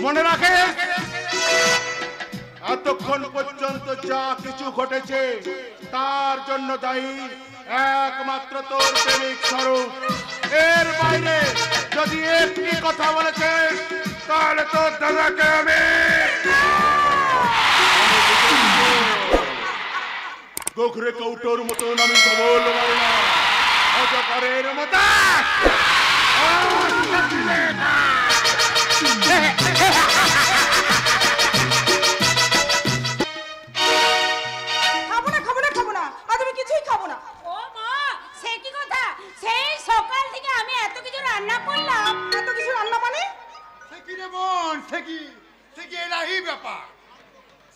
মনে রাখিস এতক্ষণ পর্যন্ত যা কিছু ঘটেছে তার জন্য দায়ী একমাত্র তোর প্রেমিক স্বরূপ। এর বাইরে যদি একটি কথা বলেছিস তাহলে তোর দাদাকে আমি গোখরে কৌটোর মতন আমি সবল মারি না, অজগরের মতো।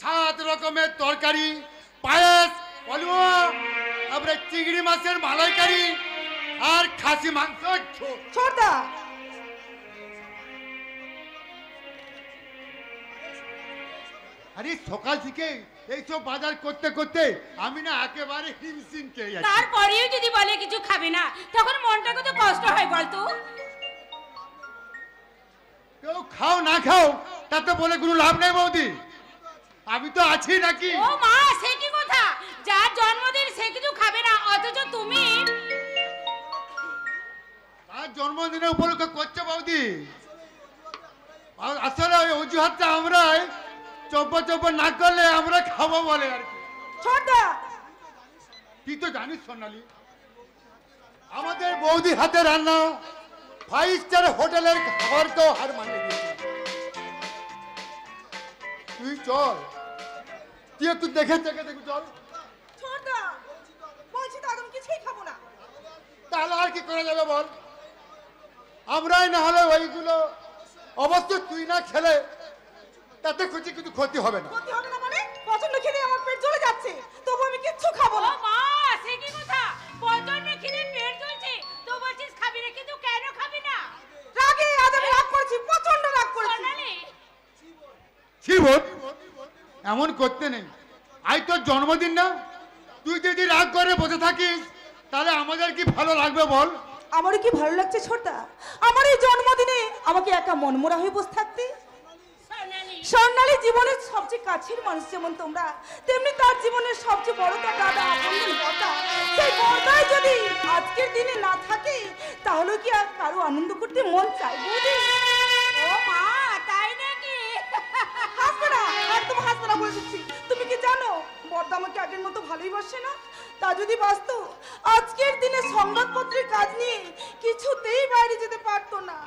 সাত রকমের তরকারি, পায়েস, পলুয়া, তারপরে চিংড়ি মাছের মালাইকারি আর খাসি মাংস। ছোটদা আরে সকাল থেকে এইসব বাজার করতে করতে আমি না একেবারে হিমশিম খেয়ে যাচ্ছি। তারপরেও যদি বলে কিছু খাবে না তখন মনটা কত কষ্ট হয় বলতো। কেউ খাও না খাও তাতে বলে কোনো লাভ নেই বৌদি, আমি তো আছি নাকি। ও মা, সে কি কথা? যার জন্মদিন সে কিছু খাবে না, অথচ তুমি তার জন্মদিনে উপলক্ষে করছে বৌদি। আসলে ওই অজুহাতটা আমরা চব্ব চব্ব না করলে আমরা খাবো বলে আর কি। ছোটদা তুই তো জানিস সোনালি, আমাদের বৌদি হাতে রান্না 5 স্টার হোটেলের খাবারকেও হার মানিয়ে দিয়েছে। তুই চল, তুই একটু দেখে দেখু চল। ছোটদা বলছি তো আমি কিছুই খাবো না। তাহলে আর কি করা যাবে বল? আমরাই না হলে ওইগুলো অবশ্য তুই না খেলে তাতে কিছু ক্ষতি হবে না। ক্ষতি হবে না মানে? প্রচন্ড খিদে আমার পেট জ্বলে যাচ্ছে, তবু আমি কিচ্ছু খাবো না। মা, সে কি কথা? প্রচন্ড খিদে পেট জ্বলছে তো বলছিস খাবি না, কিন্তু কেন খাবি না? রাগে আজ আমি রাগ করেছি, প্রচন্ড রাগ করেছি। সোনালি, ছি বোন, এমন করতে নেই। আজ তোর জন্মদিন না, তুই যদি রাগ করে বসে থাকিস তাহলে আমাদের কি ভালো লাগবে বল? আমারও কি ভালো লাগছে ছোটদা, আমার এই জন্মদিনে আমাকে একা মনমরা হয়ে বসে থাকতে। স্বর্ণালী জীবনের সবচেয়ে কাছের মানুষ যেমন তোমরা, তেমনি তার জীবনের সবচেয়ে বড় তার দাদা আপনজন বড়দা। সেই বড়দাই যদি আজকের দিনে না থাকে তাহলে কি আর কারো আনন্দ করতে মন চায় বৌদি? ও মা, তাই নাকি? হাসবে না, একদম হাসবে না বলে দিচ্ছি। তুমি কি জানো বড়দা আমাকে আগের মতো ভালোই বাসে না? তা যদি বাসতো আজকের দিনে সংবাদপত্রের কাজ নিয়ে কিছুতেই বাইরে যেতে পারতো না।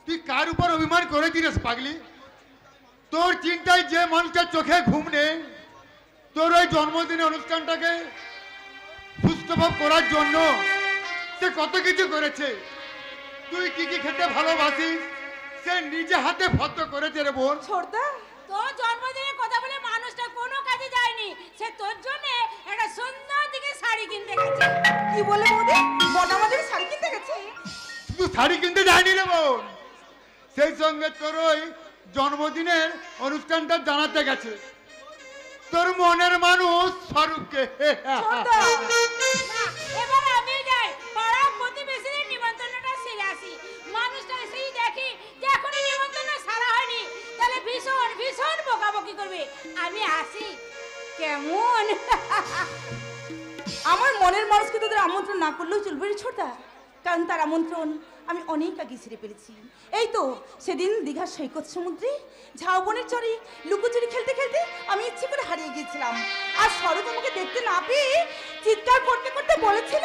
তুই কার উপর অভিমান করেছিস পাগলি? তোর চিন্তায় যে মানুষটার চোখে ঘুম নেই, তোর ওই জন্মদিনের অনুষ্ঠানটাকে সুস্থভাব করার জন্য সে কত কিছু করেছে। তুই কি কি খেতে ভালোবাসিস সে নিজে হাতে ভদ্র করেছে রে বোন। ছোটদা তোর জন্মদিনের কথা বলে মানুষটা কোনো কাজে যায়নি, সে তোর জন্য একটা সুন্দর দিকে শাড়ি কিনতে গেছে। কি বলে বৌদি? বড় আমাদের শাড়ি কিনতে গেছে? শুধু শাড়ি কিনতে যায়নি রে বোন, সেই সঙ্গে তোর ওই জন্মদিনের অনুষ্ঠানটা জানাতে গেছে তোর মনের মানুষ স্বরূপকে। এবার আমি যাই, পাড়া প্রতিবেশীদের নিমন্ত্রণটা সেরে আসি। মানুষটা এসেই দেখি যে এখনো নিমন্ত্রণ সারা হয়নি, তাহলে ভীষণ ভীষণ বকাবকি করবে। আমি আসি কেমন? আমার মনের মানুষকে তোদের আমন্ত্রণ না করলেও চলবে রে ছোটদা, কারণ তার আমন্ত্রণ আমি অনেক আগে ছেড়ে পেরেছি। এই তো সেদিন দীঘার সৈকত সমুদ্রে ঝাউবনের চরে লুকোচুরি খেলতে খেলতে আমি ইচ্ছে করে হারিয়ে গিয়েছিলাম। আর স্বরূপ আমাকে দেখতে না পেয়ে চিৎকার করতে করতে বলেছিল,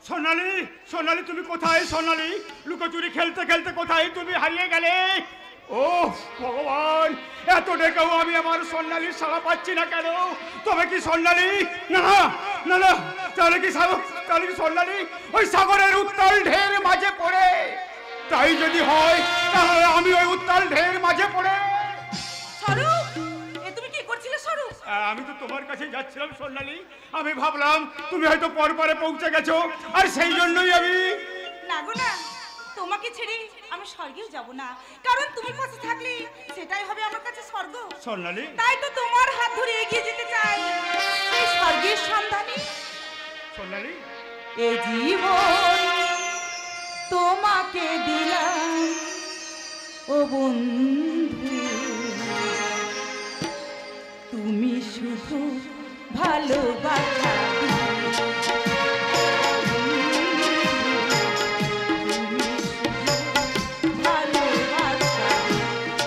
সোনালি, সোনালি তুমি কোথায়? সোনালি, লুকোচুরি খেলতে খেলতে কোথায় তুমি হারিয়ে গেলে? ও ভগবান, এত ডেকেও আমি আমার সোনালির সাড়া পাচ্ছি না কেন? তবে কি সোনালি? না না না, তাহলে কি সোনালি ওই সাগরের উত্তাল ঢের মাঝে পড়ে? তাই যদি হয় তাহলে আমি ওই উত্তাল ঢের মাঝে পড়ে। স্বরূপ, এ তুমি কি করছিলে স্বরূপ? আমি তো তোমার কাছে যাচ্ছিলাম সোনালি, আমি ভাবলাম তুমি হয়তো পরপারে পৌঁছে গেছো, আর সেই জন্যই আমি। না গো না, তোমাকে ছেড়ে আমি স্বর্গেও যাব না, কারণ তুমি পাশে থাকলে সেটাই হবে আমার কাছে স্বর্গ। সোনালি, তাই তো তোমার হাত ধরে এগিয়ে যেতে চাই এই স্বর্গের সন্ধানে। সোনালি, এই জীবন ও বন্ধু তুমি শুধু ভালোবাসা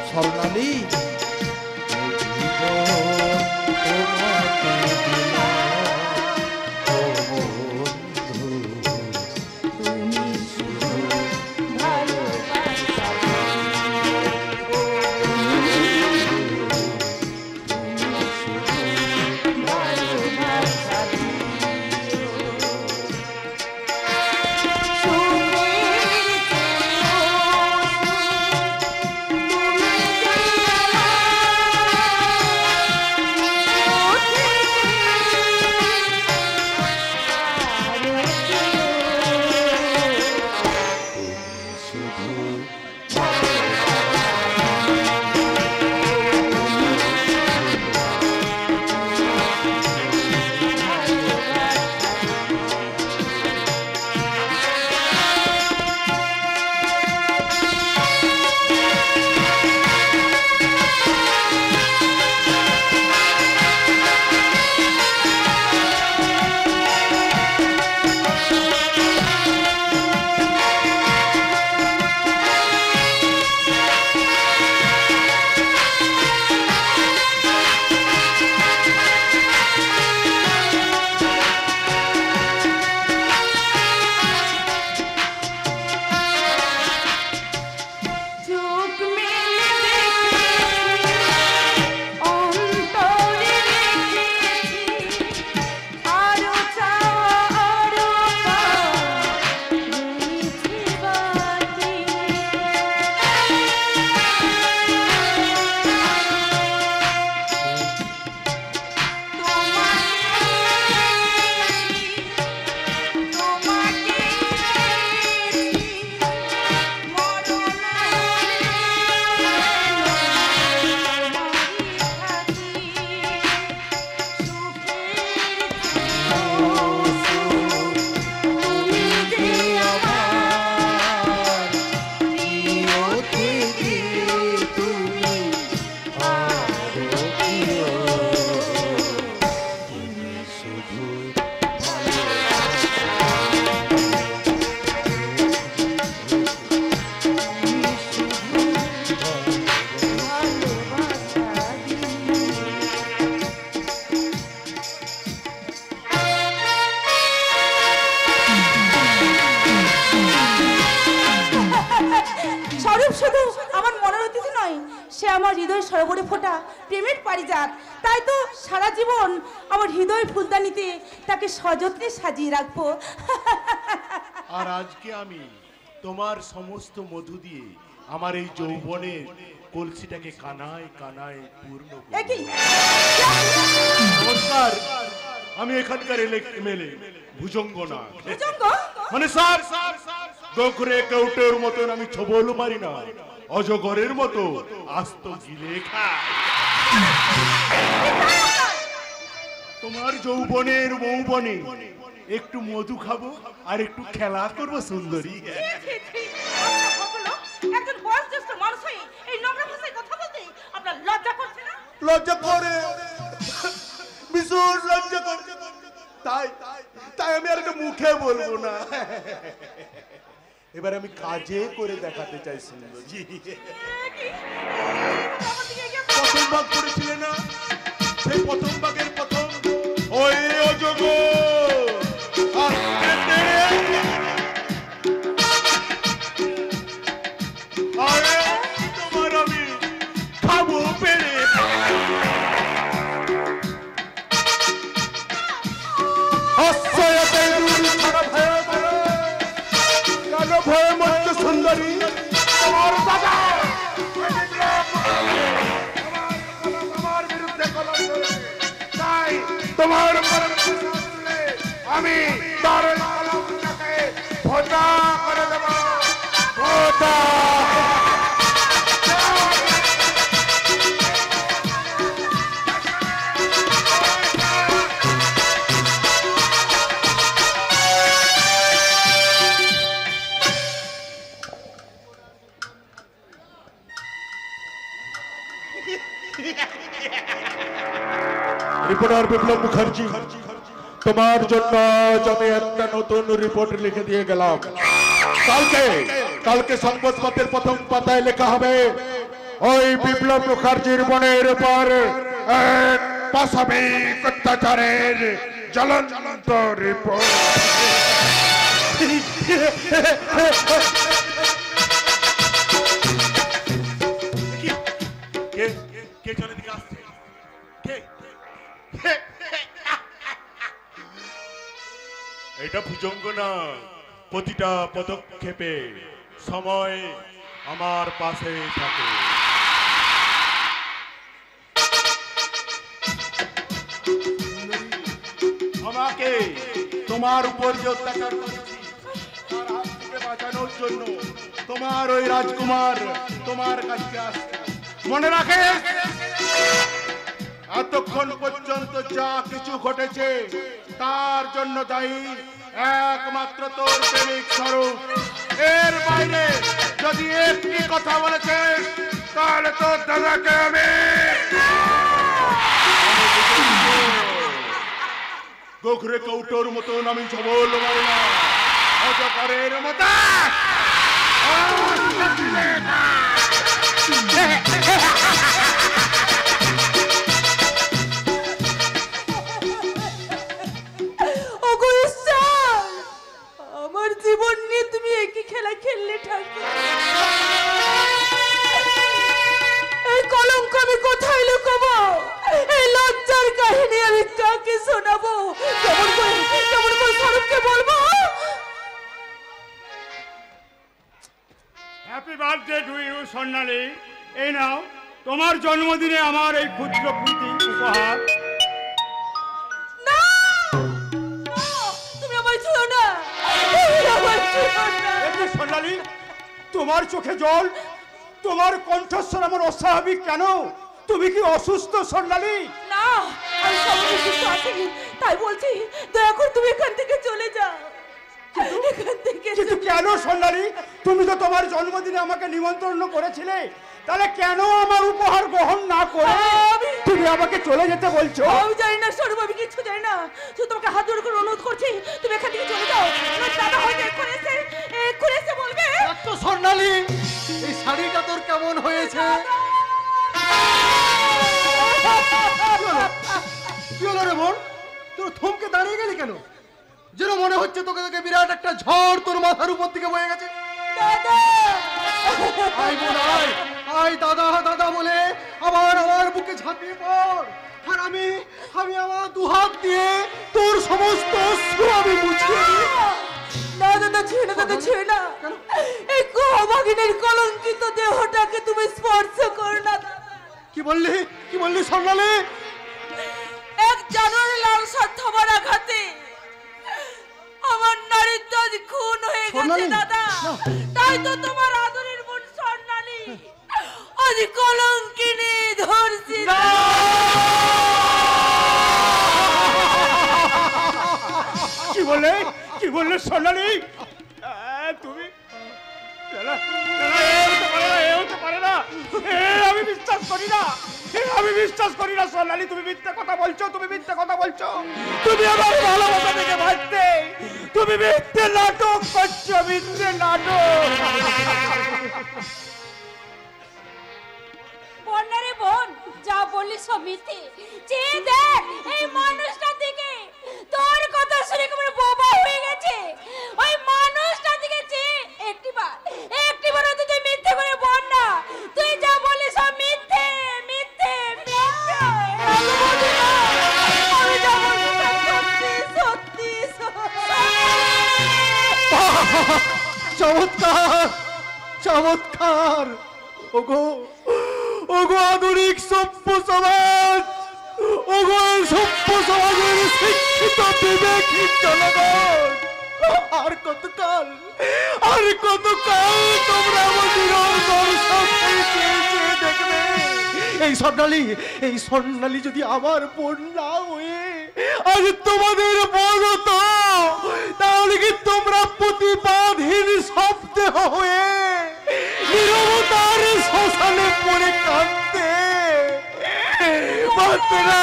স্বর্ণালী হৃদয় সরোবরে ফোটা প্রেমের পারিজাত। তাই তো সারা জীবন আমার হৃদয় ফুলদানিতে তাকে সযত্নে সাজিয়ে রাখবো। আর আজকে আমি তোমার সমস্ত মধু দিয়ে আমার এই যৌবনের কলসিটাকে কানায় কানায় পূর্ণ করব। নমস্কার, আমি এখানকার এমএলএ ভুজঙ্গনা। মানে স্যার গোখরে কেউটের মতন আমি ছবল মারি না, অজগরের মতো আস্ত গিলে খাই। তোমার যৌবনের মৌবনে একটু মধু খাবো আর একটু খেলা করবো সুন্দরী। একজন বয়োজ্যেষ্ঠ মানুষ হয়ে এই নোংরা ভাষায় কথা বলতে আপনার লজ্জা করছে না? লজ্জা করে, ভীষণ লজ্জা করে। তাই তাই আমি আর এটা মুখে বলবো না, এবার আমি কাজে করে দেখাতে চাই সুন্দরী। প্রথম ভাগ করেছিলে না, সেই প্রথম ভাগের প্রথম ওই অজগর তোমার আমি খাবো পেরে। ভয় মত সুন্দরী তোমার দাদা আমার বিরুদ্ধে তাই তোমার আমি তার কলমটাকে ভোটা করে দেব। ভোটা রিপোর্টার বিপ্লব মুখার্জি, তোমার জন্য আজ আমি একটা নতুন রিপোর্ট লিখে দিয়ে গেলাম। কালকে সংবাদপত্রের প্রথম পাতায় লেখা হবে ওই বিপ্লব মুখার্জির বোনের উপর এক পাশবিক অত্যাচারের জ্বলন্ত রিপোর্ট। কে চলে দিকে আসছে? এটা ভুজঙ্গ না, প্রতিটা পদক্ষেপে সময় আমার পাশে থাকে। আমাকে তোমার উপর যে অত্যাচার করেছি তার হাত থেকে বাঁচানোর জন্য তোমার ওই রাজকুমার তোমার কাছে আসছে। মনে রাখে, এতক্ষণ পর্যন্ত যা কিছু ঘটেছে তার জন্য দায়ী একমাত্র তোর প্রেমিক স্বরূপ। এর বাইরে যদি একটি কথা বলেছিস তাহলে তোর দাদাকে আমি গোখরে কৌটোর মতন আমি সবল মারি না, অজগরের মতো। আমার জীবন নিয়ে তুমি একই খেলা খেললে ঠাকুর। এই কলঙ্ক আমি কোথায় লুকাবো? এই লজ্জার কাহিনী আমি কাকে শোনাবো? কেমন করে স্বরূপকে বলবো? হ্যাপি বার্থডে টু ইউ স্বর্ণালী। এই নাও তোমার জন্মদিনে আমার এই ক্ষুদ্র প্রীতি উপহার। না, তুমি আমায় ছুঁয়ো না। স্বর্ণালী, তোমার চোখে জল, তোমার কণ্ঠস্বর আমার অস্বাভাবিক কেন? তুমি কি অসুস্থ স্বর্ণালী? না, আমি সবই সুস্থ আছি, তাই বলছি দয়া করে তুমি এখান থেকে চলে যাও। কিন্তু কেন স্বর্ণালী? তুমি তো তোমার জন্মদিনে আমাকে নিমন্ত্রণ করেছিলে, তাহলে কেন আমার উপহার গ্রহণ না করে তুমি আমাকে চলে যেতে বলছো? আমি জানি না স্বরূপ, আমি কিছু জানি না, শুধু তোমাকে হাত জোড় করে অনুরোধ করছি তুমি এখান থেকে চলে যাও। দাদা হয়তো এক্ষুনি এসে বলবে। তো স্বর্ণালী, এই শাড়িটা তোর কেমন হয়েছে? কি হলো রে বোন, তোর থমকে দাঁড়িয়ে গেলি কেন? যেন মনে হচ্ছে তোকে তোকে বিরাট একটা ঝড় তোর মাথার উপর দিকে বয়ে গেছে। দাদা, আয় বোন আয়, আয় দাদা দাদা বলে আমার বুকে ঝাঁপিয়ে পড়। আর আমি আমার দুহাত দিয়ে তোর সমস্ত অশ্রু আমি মুছিয়ে দিই। না দাদা, ছুঁয়ে না দাদা, ছুঁয়ে না। এই গহভাগিনীর কলঙ্কিত দেহটাকে তুমি স্পর্শ করো না দাদা। কি বললি স্বর্ণালী? এক জানুয়ারি লাল স্বার্থপর আঘাতে আমার নারীত্ব আজ খুন হয়ে গেছে দাদা। তাই তো তোমার আদরের বোন স্বর্ণালী আজ কলঙ্কিনী ধর্ষিত। কি বললে স্বর্ণালী? তুমি আমি বিশ্বাস করি না স্বর্ণালী, তুমি মিথ্যে কথা বলছো। তুমি আমার ভালোবাসা থেকে ভাবতে, তুমি মিথ্যে নাটক করছো, মিথ্যে নাটক। বন্যারে বোন, যা বললি সব মিথ্যে। চেয়ে দেখ এই মানুষটার দিকে, তোর কথা শুনে কেমন বোবা হয়ে গেছে। ওই মানুষটার দিকে চেয়ে একটিবার হয়তো তুই মিথ্যে করে বল না। তুই যা বললি সব মিথ্যে। আমি যা বলছি সত্যি। চমৎকার। ওগো আধুনিক সভ্য সমাজ, সভ্য সমাজের শিক্ষিত বিবেকহীন জনগণ, আর কতকাল তোমরা আমাদের দর্শক চেয়ে দেখবে? এই স্বর্ণালী যদি আমার বোন না হয়ে আজ তোমাদের বোন হতো, তাহলে কি তোমরা প্রতিবাদহীন শব্দেহ হয়ে নীরবতার শ্মশানে পড়ে কাঁদতে? থাকবে না।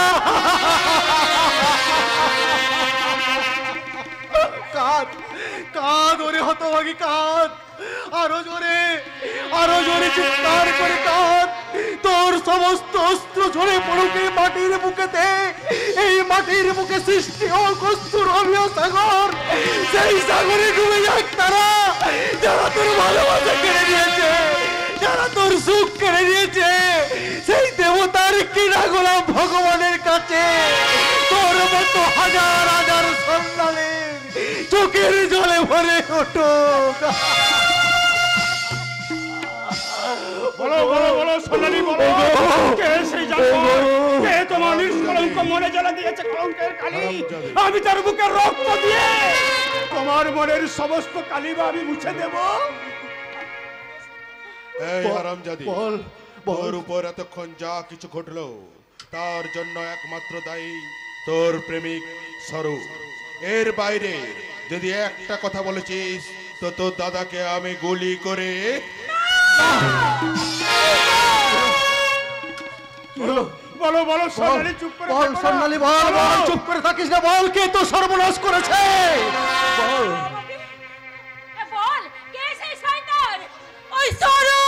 কাঁদ কাঁদ ওরে হতভাগী কাঁদ, আরো জোরে চিৎকার করে কাঁদ। তোর সমস্ত অস্ত্র ঝরে পড়ুক এই মাটির বুকেতে। এই মাটির বুকে সৃষ্টি হোক অস্ত্র অমিয় সাগর। সেই সাগরে ডুবে যাক তারা যারা তোর ভালোবাসা কেড়ে নিয়েছে, যারা তোর সুখ কেড়ে নিয়েছে। সেই দেবতার কিনা গোলাম ভগবানের কাছে তোর মতো হাজার হাজার সন্তানের চোখের জলে ভরে ওঠো। বলো বলো বলো সোনালি, বলো কে সেই জানোয়ার? কে তোমার নিষ্কলঙ্ক মনে জ্বালা দিয়েছে কলঙ্কের কালি? আমি তার বুকে রক্ত দিয়ে তোমার মনের সমস্ত কালিমা আমি মুছে দেব। এই হারামজাদি, তোর উপর এতক্ষণ যা কিছু ঘটলো তার জন্য একমাত্র দায়ী তোর প্রেমিক স্বরূপ। এর বাইরে যদি একটা কথা বলেছিস তো তোর দাদাকে আমি গুলি করে বলো বলো সোনালি, চুপ করে বল থাকো না। সোনালি, বল বল, চুপ করে থাকিস না, বল কে তো সর্বনাশ করেছে বল। বল কে সেই শয়তান? ওই সরু।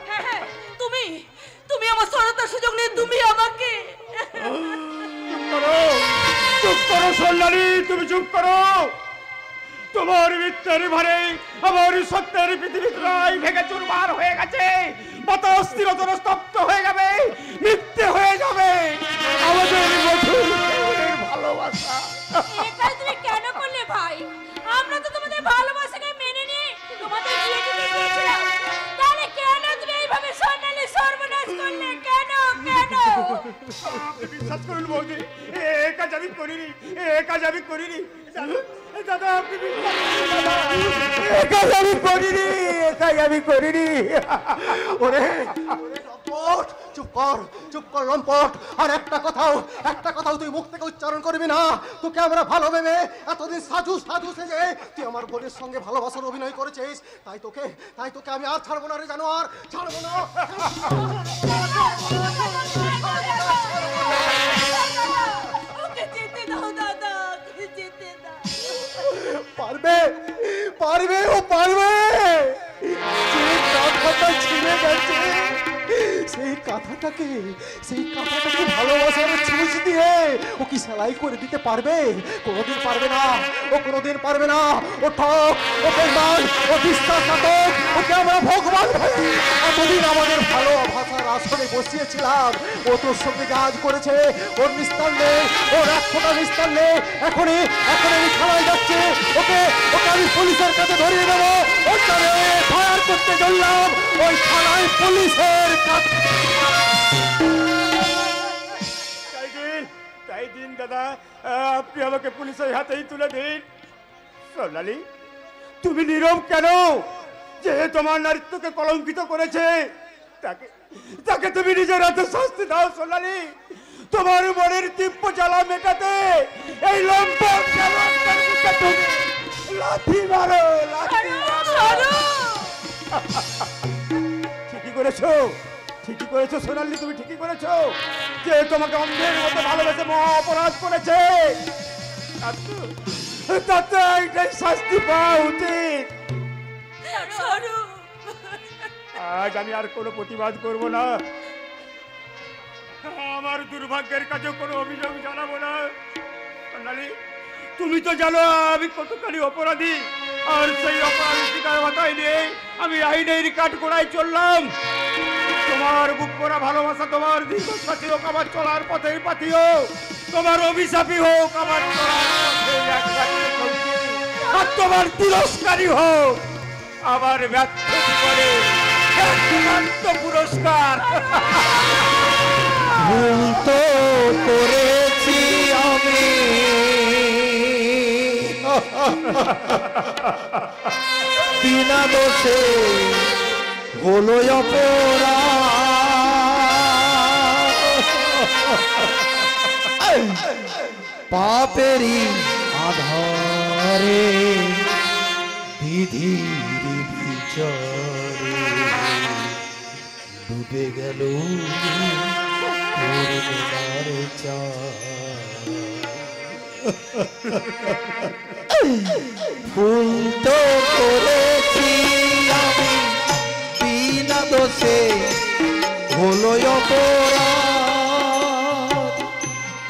হ্যাঁ, তুমি আমার সরতার সুযোগ নিয়ে তুমি আমাকে চুপ করো সোনালি, তুমি চুপ করো। তোমার মিথ্যের ভারে আমার সত্যের পৃথিবী প্রায় ভেঙে চুরমার হয়ে গেছে। বাতাস চিরতর স্তব্ধ হয়ে যাবে, মিথ্যে হয়ে যাবে আমাদের মধুর জীবনের ভালোবাসা। এই কাজ তুমি কেন করলে ভাই? আমরা তো তোমাদের ভালোবাসাকে মেনে নিয়ে তোমাদের বিয়ে দিতে চেয়েছিলাম। তাহলে কেন তুমি এইভাবে সোনালি সর্বনাশ করলে? কেন কেন? আপনি বিশ্বাস করুন বৌদি, এ কাজ আমি করিনি, এ কাজ আমি করিনি। দাদা আপনি বিশ্বাস করুন দাদা, এ কাজ আমি করিনি, এ কাজ আমি করিনি। ওরে লম্পট, চুপ কর লম্পট। আর একটা কথাও তুই মুখ থেকে উচ্চারণ করবি না। তোকে আমরা ভালো ভেবে এতদিন সাধু সেজে তুই আমার বোনের সঙ্গে ভালোবাসার অভিনয় করেছিস। তাই তোকে আমি আর ছাড়বো না রে জানোয়ার, ছাড়বো না। ওকে যেতে দাও দাদা, ওকে যেতে দাও। পারবে ও পারবে। যে কাঁথাটা ছিঁড়ে গেছে সেই কাঁথাটাকে ভালোবাসার ছুঁচ দিয়ে ও কি সেলাই করে দিতে পারবে? কোনোদিন পারবে না। ও ঠক, ও বেঈমান, ও বিশ্বাসঘাতক। ওকে আমরা ভগবান ভাবি। এতদিন আমাদের ভালোবাসার আসনে বসিয়েছিলাম। ও তোর সঙ্গে কাজ করেছে, ওর নিস্তার নেই, ওর এক ফোঁটা নিস্তার নেই। এখনই আমি থানায় যাচ্ছি। ওকে আমি পুলিশের কাছে ধরিয়ে দেবো। ওর নামে ফায়ার করতে চললাম ওই থানায় পুলিশের কাছে। তাই দিন দাদা, আপনি আমাকে পুলিশের হাতেই তুলে দিন। সোনালি, তুমি নীরব কেন? যে তোমার নারীত্বকে কলঙ্কিত করেছে তাকে তুমি নিজের হাতে শাস্তি দাও। সোনালি, তোমার মনের তীব্র জ্বালা মেটাতে এই লম্পট জানোয়ারটার মুখে তুমি লাথি মারো। ঠিকই করেছো সোনালি, তুমি ঠিকই করেছো। যে তোমাকে অন্ধের মতো ভালোবেসে মহা অপরাধ করেছে তাতে এইটাই শাস্তি পাওয়া উচিত। আজ আমি আর কোনো প্রতিবাদ করব না। আমার দুর্ভাগ্যের কাছে কোনো অভিযোগ জানাবো না। সোনালি, তুমি তো জানো আমি কতখানি অপরাধী। আর সেই অপরাধী শিকার মাথায় নিয়ে আমি আইনের কাঠগড়ায় চললাম। তোমার বুক করা ভালোবাসা তোমার দীর্ঘশ্বাসী হোক, আমার চলার পথের পাথি হোক, তোমার অভিশাপী হোক, আমার আর তোমার তিরস্কারী হোক আমার ব্যর্থ জীবনে একমাত্র পুরস্কার। ভুল তো করেছি আমি, বিনা দোষে হলো অপরাধ। পাপেরই আধারে বিধির বিচারে ডুবে গেল পূর্ণিমার চাঁদ। ভুল তো করেছি আমি বিনা দোষে, হলো অপরাধ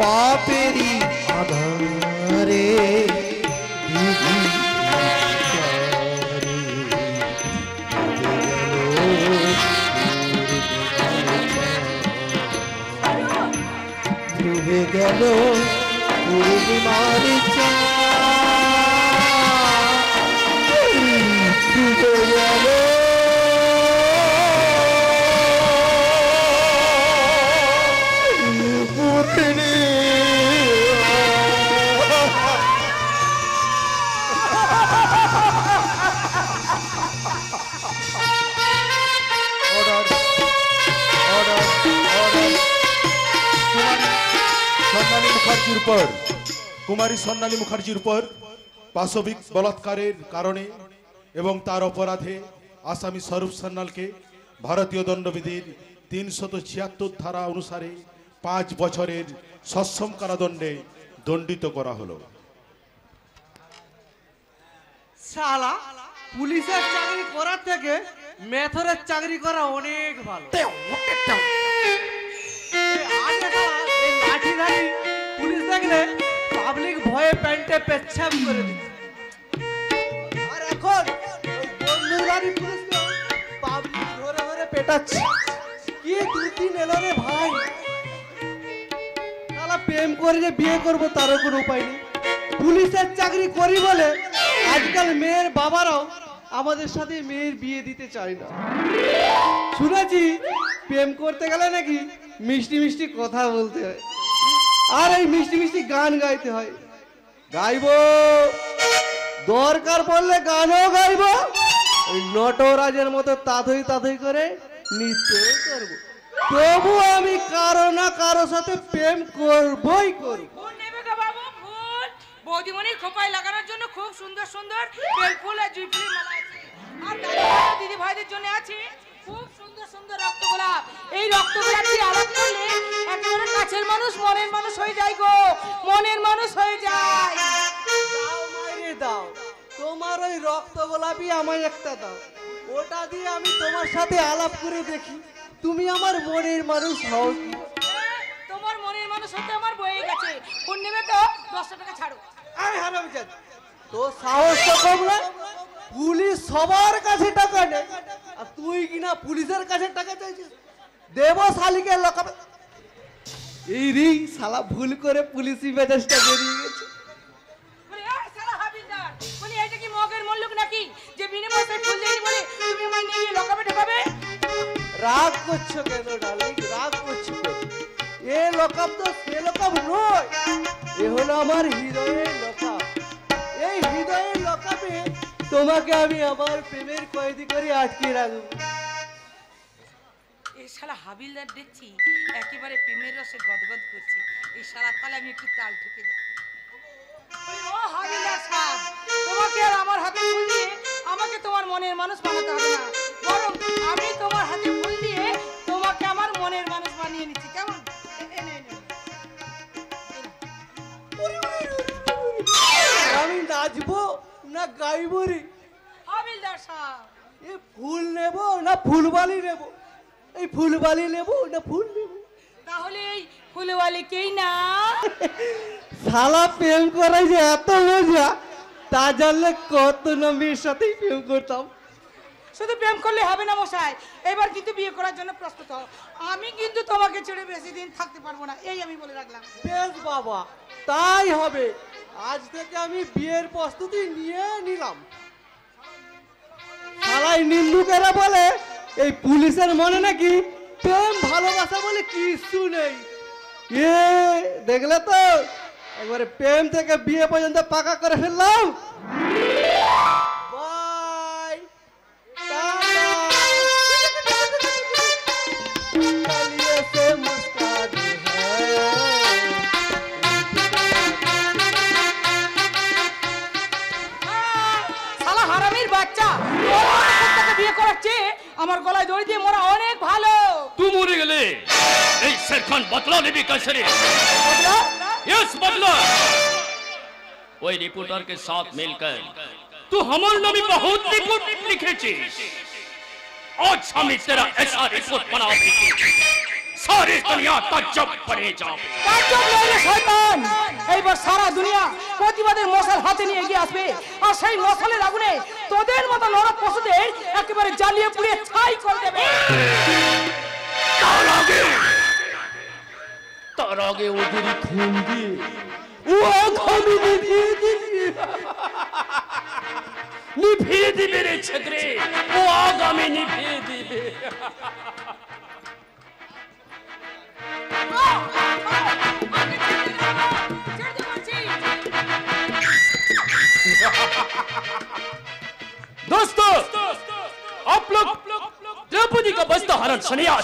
পাপেরই আধারে বিধি বিচারে ডুবে গেল পূর্ণিমার চাঁদ, ডুবে গেল কুমারী স্বর্ণালী মুখার্জির উপর পাশবিক বলাৎকারের কারণে এবং তার অপরাধে আসামি স্বরূপ সান্যালকে ভারতীয় দণ্ডবিধির 376 ধারা অনুসারে 5 বছরের সশ্রম কারাদণ্ডে দণ্ডিত করা হলো। শালা পুলিশের চাকরি করার থেকে মেথরের চাকরি করা অনেক ভালো। এই লাঠিধারী পুলিশ দেখলে পাবলিক ভয়ে প্যান্টে পেচ্ছাপ করে দিচ্ছে, আর এখন বন্দুকধারী পুলিশকে পাবলিক ধরে ধরে পেটাচ্ছে। কি দুদিন এলো রে ভাই, শালা প্রেম করে যে বিয়ে করবো তারও কোনো উপায় নেই। পুলিশের চাকরি করি বলে আজকাল মেয়ের বাবারাও আমাদের সাথে মেয়ের বিয়ে দিতে চায় না। শুনেছি প্রেম করতে গেলে নাকি মিষ্টি মিষ্টি কথা বলতে হয়, আর এই মিষ্টি মিষ্টি গান গাইতে হয়। গাইবো, দরকার পড়লে গানও গাইবো, ওই নটরাজের মতো তাথই তাথই করে নৃত্যও করবো। তবু আমি কারো না কারো সাথে প্রেম করবই করব। ফুল নেবে গো বাবু, ফুল বৌদিমণির খোপায় লাগানোর জন্য খুব সুন্দর সুন্দর বেল ফুল আর জুঁই ফুলের মালা আছে, আর দাদা দিদি ভাইদের জন্য আছে খুব সুন্দর সুন্দর রক্তগোলাপ। এই রক্তগোলাপ দিয়ে আলাপ করলে একেবারে কাছের মানুষ মনের মানুষ হয়ে যায় গো, মনের মানুষ হয়ে যায়। দাও মাইরে দাও, তোমার ওই রক্ত গোলাপি আমায় একটা দাও, ওটা দিয়ে আমি তোমার সাথে আলাপ করে দেখি তুমি আমার মনের মানুষ হও কি। তোমার মনের মানুষ হতে আমার বয়ে গেছে। ফুল নেবে তো 10 টাকা ছাড়ো। আরে হারামজাদা, তো সাহস তো কম না, পুলিশ সবার কাছে টাকা নেয় আর তুই কিনা পুলিশের কাছে টাকা চাইছিস। দেব শালিকে লকাবে। এই রে শালা ভুল করে পুলিশি মেজাজটা বেরিয়ে গেছে। বলে এই শালা হাবিলদার, বলি এটা কি মগের মল্লুক নাকি যে বিনা পয়সায় ফুল দেয়নি বলে তুমি আমায় নিয়ে লকাবে ঢোকাবে? রাগ করছো কেন ডার্লিং, রাগ করছো কেন? এ লকআপ তো সে লকআপ নয়, এ হলো আমার হৃদয়ের লকআপ। এই হৃদয়ের লকআপে তোমাকে আমি আমার প্রেমের কয়েদি করে আটকে রাখবো। এই শালা হাবিলদার দেখছি একেবারে প্রেমের রসে গদগদ করছে। এই শালা তালে আমি একটু তাল ঠুকে যাই। ও হাবিলদার সাহেব, তোমাকে আর আমার হাতে ফুল দিয়ে আমাকে তোমার মনের মানুষ বানাতে হবে না, বরং আমি তোমার হাতে ফুল দিয়ে তোমাকে আমার মনের মানুষ বানিয়ে নিচ্ছি। কেমন? আমি নাচবো না গাইবো রে? হাবিলদার সাহেব, এ ফুল নেব না ফুলবালি নেব? এই ফুলবালি নেব না ফুল নেব? তাহলে এই ফুলওয়ালিকেই না। শালা প্রেম করাই যে এত মজা, তা জানলে কত না মেয়ের সাথেই প্রেম করতাম। শুধু প্রেম করলে হবে না মশাই, এবার কিন্তু বিয়ে করার জন্য প্রস্তুত হও। আমি কিন্তু তোমাকে ছেড়ে বেশি দিন থাকতে পারবো না, এই আমি বলে রাখলাম। বেশ বাবা, তাই হবে। আজ থেকে আমি বিয়ের প্রস্তুতি নিয়ে নিলাম। শালাই নিন্দুকেরা বলে এই পুলিশের মনে নাকি প্রেম ভালোবাসা বলে কিছু নেই। এ দেখলে তো, একবারে প্রেম থেকে বিয়ে পর্যন্ত পাকা করে ফেললাম। বাই चलिए से मुस्कुरा दी है। দড়ি দিয়ে মরা অনেক ভালো। तू मरे गले ए शेर खान बदला लेबी कैसे रे? বদলা? यस बदला। वही रिपोर्टर के साथ मिलकर तू हमारे नामी बहुत रिपोर्ट लिखेছিস। आज हम तेरा ऐसा रिपोर्ट बना देंगे सारी दुनिया ताज्जुब बने जाए। তাজ্জব নয় রে শয়তান, এইবার সারা দুনিয়া প্রতিবাদের মশাল হাতে নিয়ে এগিয়ে আসবে, আর সেই মশালের আগুনে তোদের মতো নরক পশুদের একেবারে জ্বালিয়ে পুড়িয়ে ছাই করে দেবে। তার আগে ওদের খুন দিয়ে ও আগামী নিভিয়ে দিবে রে ছেদরে, ও আগামী নিভিয়ে দিবে। दोस्तों आप लोग द्रौपदी का बस्ता हरण सुनिया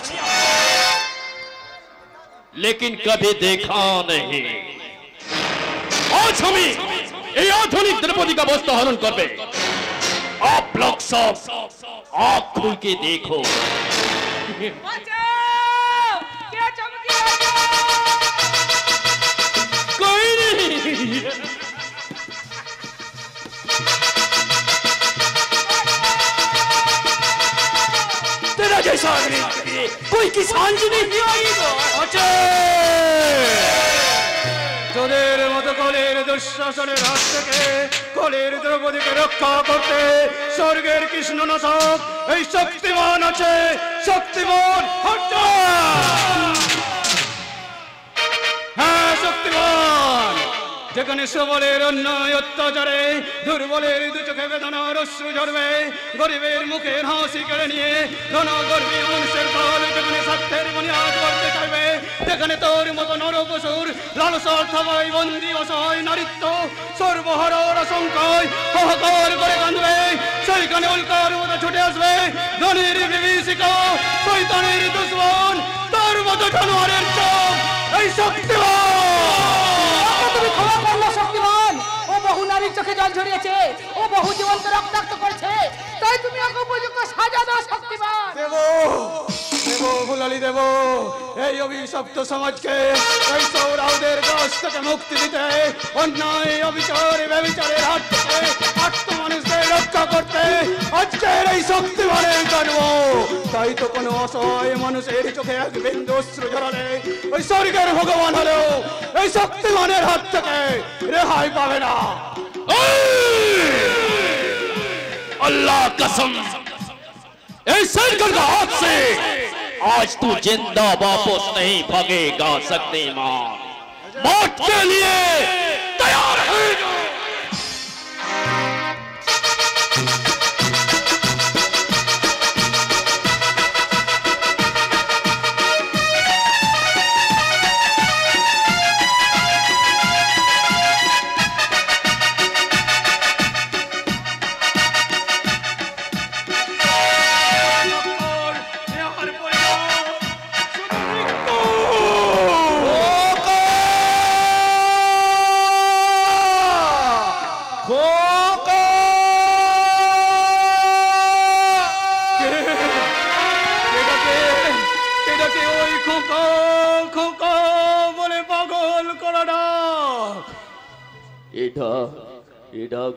लेकिन कभी देखा नहीं। आज हमें ये आधुनिक द्रौपदी का बस्ता हरण कर बे। आप लोग सब आँख खुल के देखो। कोई नहीं तेरा जैसा कोई किसान जी नहीं आई तो তোদের মতো কলের দুঃশাসনের হাত থেকে কলের দ্রৌপদীকে রক্ষা করতে স্বর্গের কৃষ্ণ নাথক এই শক্তিমান আছে, শক্তিমান। হ্যাঁ শক্তিমান, যেখানে সবলের অন্যায় অত্যাচারে দুর্বলের দু চোখে বেদনার অশ্রু ঝরবে, গরিবের মুখের হাসি কেড়ে নিয়ে ধনগর্বী মানুষের দল যেখানে স্বার্থের বুনিয়াদ করতে চাইবে, যেখানে তোর মতো নরপশুর লালসার থাবায় বন্দি অসহায় নারীত্ব সর্বহরর আশঙ্কায় হাহাকার করে কাঁদবে, সেইখানে উল্কার মতো ছুটে আসবে ধনির বিভীষিকা শয়তানের দুশ্মন তার মতো জানোয়ারের চোখ এই শক্তিমান। তুমি ক্ষমা করলো শক্তিমান, ও বহু নারীর চোখে জল ঝরিয়েছে, ও বহু জীবনকে রক্তাক্ত করেছে, তাই তুমি ওকে উপযুক্ত সাজা দাও শক্তিমান। দেব দেব ফুলালি দেব এই অভিশপ্ত সমাজকে এই সৌরাউদের দোষ থেকে মুক্তি দিতে, অন্যায় অবিচার ব্যভিচারের হাত থেকে আত্ম মানুষদের রক্ষা করতে আজকের এই শক্তিমানের জন্ম। তাই তো কোনো অসহায় মানুষের চোখে এক বিন্দু অশ্রু ঝরালে ওই স্বর্গের ভগবান হলেও এই শক্তিমানের হাত থেকে রেহাই পাবে না। अल्लाह कसम इस सरकार का हाथ से आज तू जिंदा वापस नहीं भागेगा। शक्तिमान मौत के लिए तैयार है।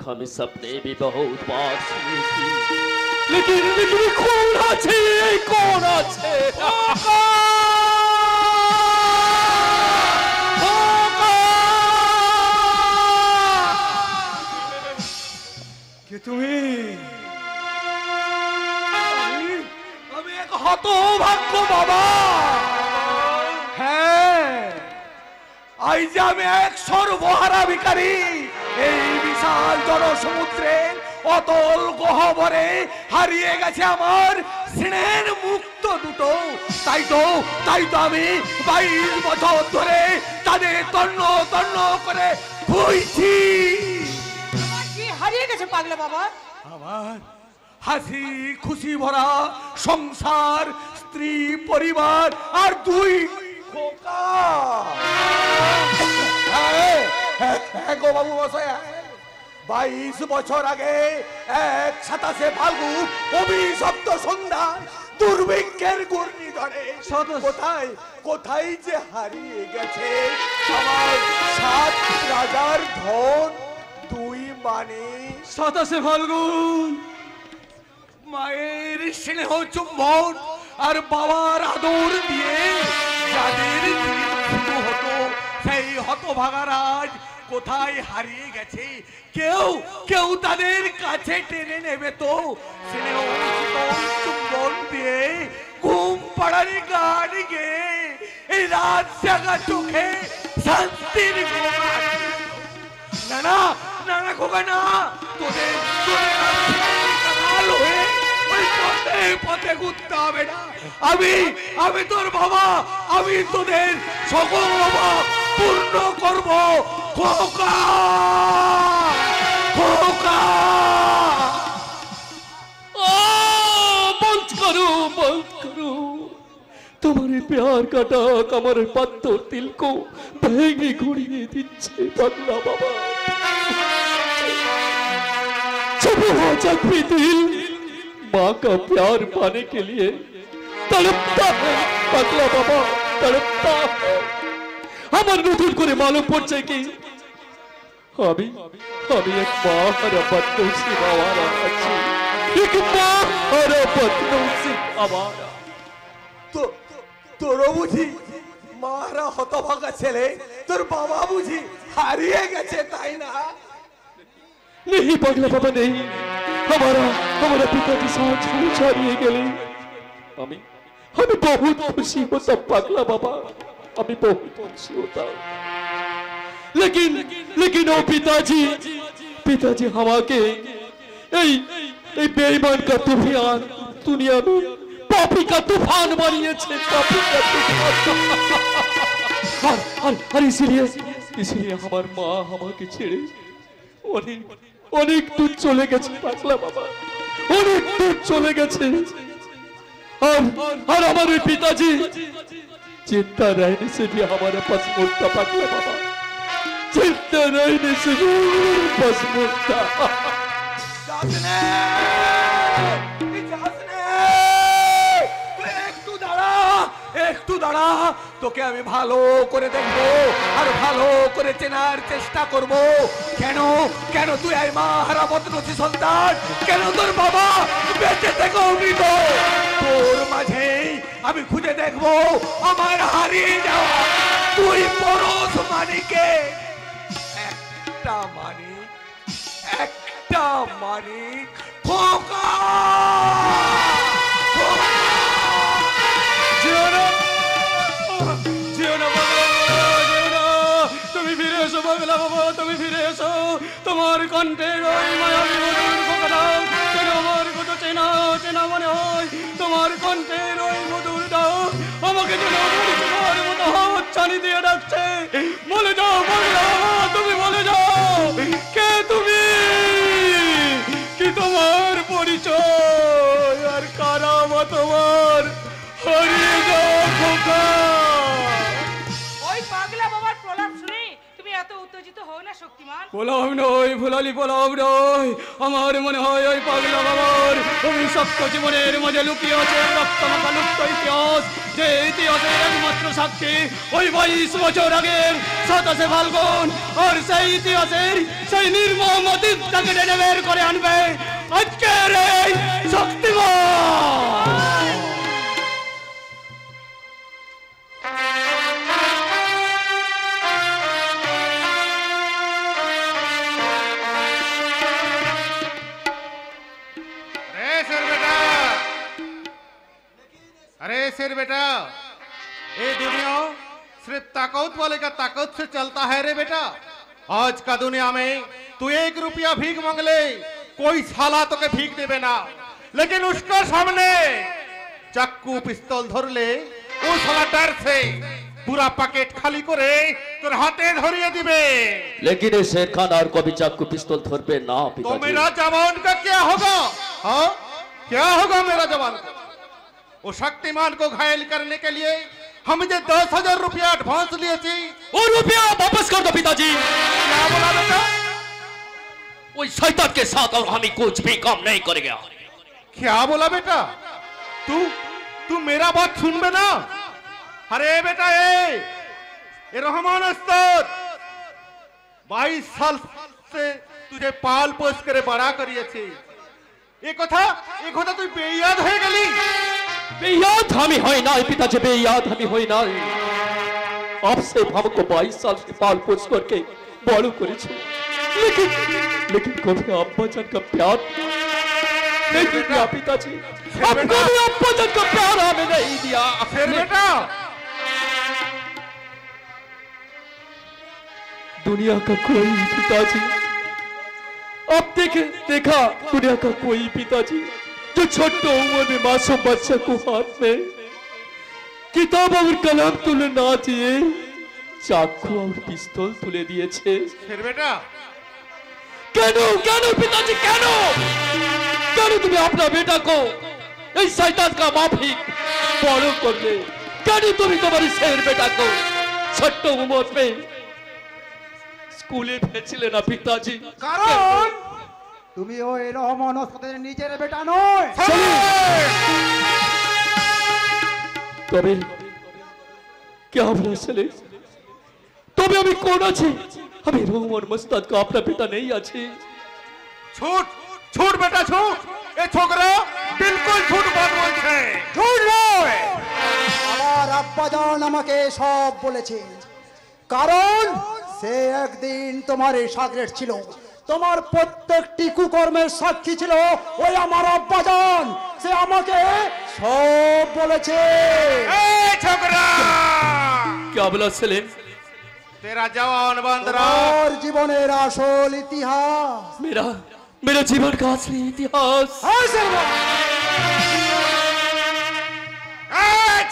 हम सपने भी बहुत बार सुनी थी, लेकिन कौन আছে कौन আছে কে তুমি? আমি এক হতভাগ্য বাবা। হ্যাঁ আজ আমি এক সর্বহারা ভিখারি এই বিশাল জনসমুদ্রে অতল গহ্বরে হারিয়ে গেছে আমার স্নেহের মুক্ত দুটো। তাই তো আমি 22 বছর ধরে তাদের তন্ন তন্ন করে খুঁজছি। কি হারিয়ে গেছে পাগলা বাবা? আমার হাসি খুশি ভরা সংসার, স্ত্রী, পরিবার আর 2 খোকা। হ্যাঁ গো বাবু মশাই, 22 বছর আগে এক 27 ফাল্গুন অভিশপ্ত সন্ধ্যায় দুর্ভিক্ষের ঘূর্ণিঝড়ে কোথায় কোথায় যে হারিয়ে গেছে আমার 7 রাজার ধন 2 মানে 27 ফাল্গুন মায়ের স্নেহ চুম্বন আর বাবার আদর দিয়ে যাদের দিন শুরু হতো সেই হতভাগারাজ কোথায় হারিয়ে গেছে কেউ কেউ তাদের কাছে টেনে নেবে তো স্নেহ চুম্বন দিয়ে ঘুম পাড়ানি গান গেয়ে এই রাত জাগা চোখে শান্তির ঘুম না না না না খোকা না তোদের পথে ঘুরতে হবে না আমি তোর বাবা আমি তোদের সকল বাবা পূর্ণ করব খোকা খোকা বন্ধ করো তোমার प्यार का डाक আমার পাথর दिल को ভেঙে ঘুরিয়ে দিচ্ছে পাগলা বাবা चुप हो जख्मी दिल माँ का प्यार पाने के लिए तड़पता है पगला बाबा तड़पता है আমার নতুন করে মালুম পড়ছে কি আমি এক মা হারা বদনসি বাবারা আছি এক মা হারা বদনসি বাবারা তো তোর বুঝি মারা হতভাগা ছেলে তোর বাবা বুঝি হারিয়ে গেছে তাই না नहीं पगला बाबा नहीं हमारा पिताजी साथ हारिए गए हमें बहुत खुशी होता पगला बाबा हमें बहुत खुशी होता लेकिन वो पिताजी हवा के बेईमान का तूफान दुनिया में पापी का तूफान बनिए पापी का तूफान और इसीलिए हमारी माँ हमारे छेड़े অনেক দূর চলে গেছে পাগলা বাবা অনেক দূর চলে গেছে আর আমার ওই পিতাজি চিন্তা रहने से भी हमारा पास मुर्दा पागला बाबा चिंता रहने से भी पास मुर्दा একটু দাঁড়া তোকে আমি ভালো করে দেখবো আর ভালো করে চেনার চেষ্টা করব কেন কেন তুই এই মা হারা বদনসি সন্তান কেন তোর বাবা বেঁচে থেকে মৃত তোর মাঝে আমি খুঁজে দেখবো আমার হারিয়ে যাওয়া তুই পরশ মানিকে একটা মানিক খোকা তুমি ফিরে এসো পাগলা বাবা তুমি ফিরে এসো তোমার কণ্ঠের ওই মায়াবী মধুর কথা আমার কত চেনা মনে হয় তোমার কণ্ঠের ওই মধুর ডাক আমাকে যেন তোমার মতো হাতছানি দিয়ে ডাকছে বলে যাও পাগলা বাবা তুমি বলে যাও কে তুমি কি তোমার পরিচয় আর কারামা তোমার হারিয়ে যাও খোকা ওই পাগলা বাবার প্রলাপ শুনে তুমি এত উত্তেজিত হও না শক্তিমান প্রলাপ নয় ভুলালি প্রলাপ নয় আমার মনে হয় ওই পাগলা বাবার অভিশপ্ত জীবনের মাঝে লুকিয়ে আছে রক্তমাখা লুপ্ত ইতিহাস যে ইতিহাসের একমাত্র সাক্ষী ওই 22 বছর আগের 27 ফাল্গুন আর সেই ইতিহাসের সেই নির্মম অতীতটাকে টেনে বের করে আনবে আজকের এই শক্তিমান अरे शेर बेटा ये दुनिया सिर्फ ताकत वाले का ताकत से चलता है रे बेटा आज का दुनिया में तू 1 रुपया भीख मांग ले कोई साला तो के भीख देवे ना लेकिन उसका सामने चाकू पिस्तौल धर ले वो साला डर से पूरा पैकेट खाली करे তোর হাতে ধরিয়ে দিবে लेकिन ये शेर खान और कभी चाकू पिस्तौल धर पे ना तो मेरा जवान का क्या होगा हाँ क्या होगा मेरा जवान का वो शक्तिमान को घायल करने के लिए हम जो 10,000 रुपया एडवांस लिए थी वो रुपया वापस कर दो पिताजी क्या बोला बेटा उस शैतान के साथ और हमें कुछ भी काम नहीं करेगा। क्या बोला बेटा? तू मेरा बात सुन बे ना। अरे बेटा ए रहमान उस्ताद 22 साल से तुझे पाल पोस करे बड़ा करिए। एक কথা তুই বেয়াদ হয়ে গেলি। बेयाद हमें होई ना पिताजी, बेयाद हमें होई ना। आपसे हमको 22 साल से पाल पोस करके बड़ो करेছে, लेकिन कभी अब्बा जान का प्यार नहीं दिया पिताजी। आपको भी अब्बा जान का प्यार हमें नहीं दिया। फिर बेटा दुनिया का कोई पिताजी, अब देखा दुनिया का कोई पिताजी जो छोटे उम्र में मासूम बच्चे को हाथ में किताब और कलम तुले ना दिए चाकू और पिस्तौल तुले दिए छे। फिर बेटा क्यों पिताजी क्यों तुम्हें अपना बेटा को इस शैतान का माफी बड़ो कर ले? क्यों तुम्हें तुम्हारी शेर बेटा को छोटे उम्र में स्कूले भेजले ना पिताजी? কারণ তুমি ওই রহমান ওস্তাদের নিজের বেটা নয়। তবে क्या बोला चले? তবে আমি কোন আছি? আমি রহমান ওস্তাদ का अपना बेटा नहीं আছে। ছুট বেটা ছুট। এই ছোকরা বিলকুল ঝুট বাত বলছে। ঝুট নয়, আমার আব্বাজান আমাকে সব বলেছে। কারণ সে একদিন তোমার এই সাগরেট ছিল, তোমার প্রত্যেকটি কুকর্মের সাক্ষী ছিল ওই আমার আব্বাজান। সে আমাকে সব বলেছে। এই ছোকরা क्या बोला चले? तेरा जवान बंदरा और জীবনের আসল ইতিহাস, मेरा जीवन का असली इतिहास।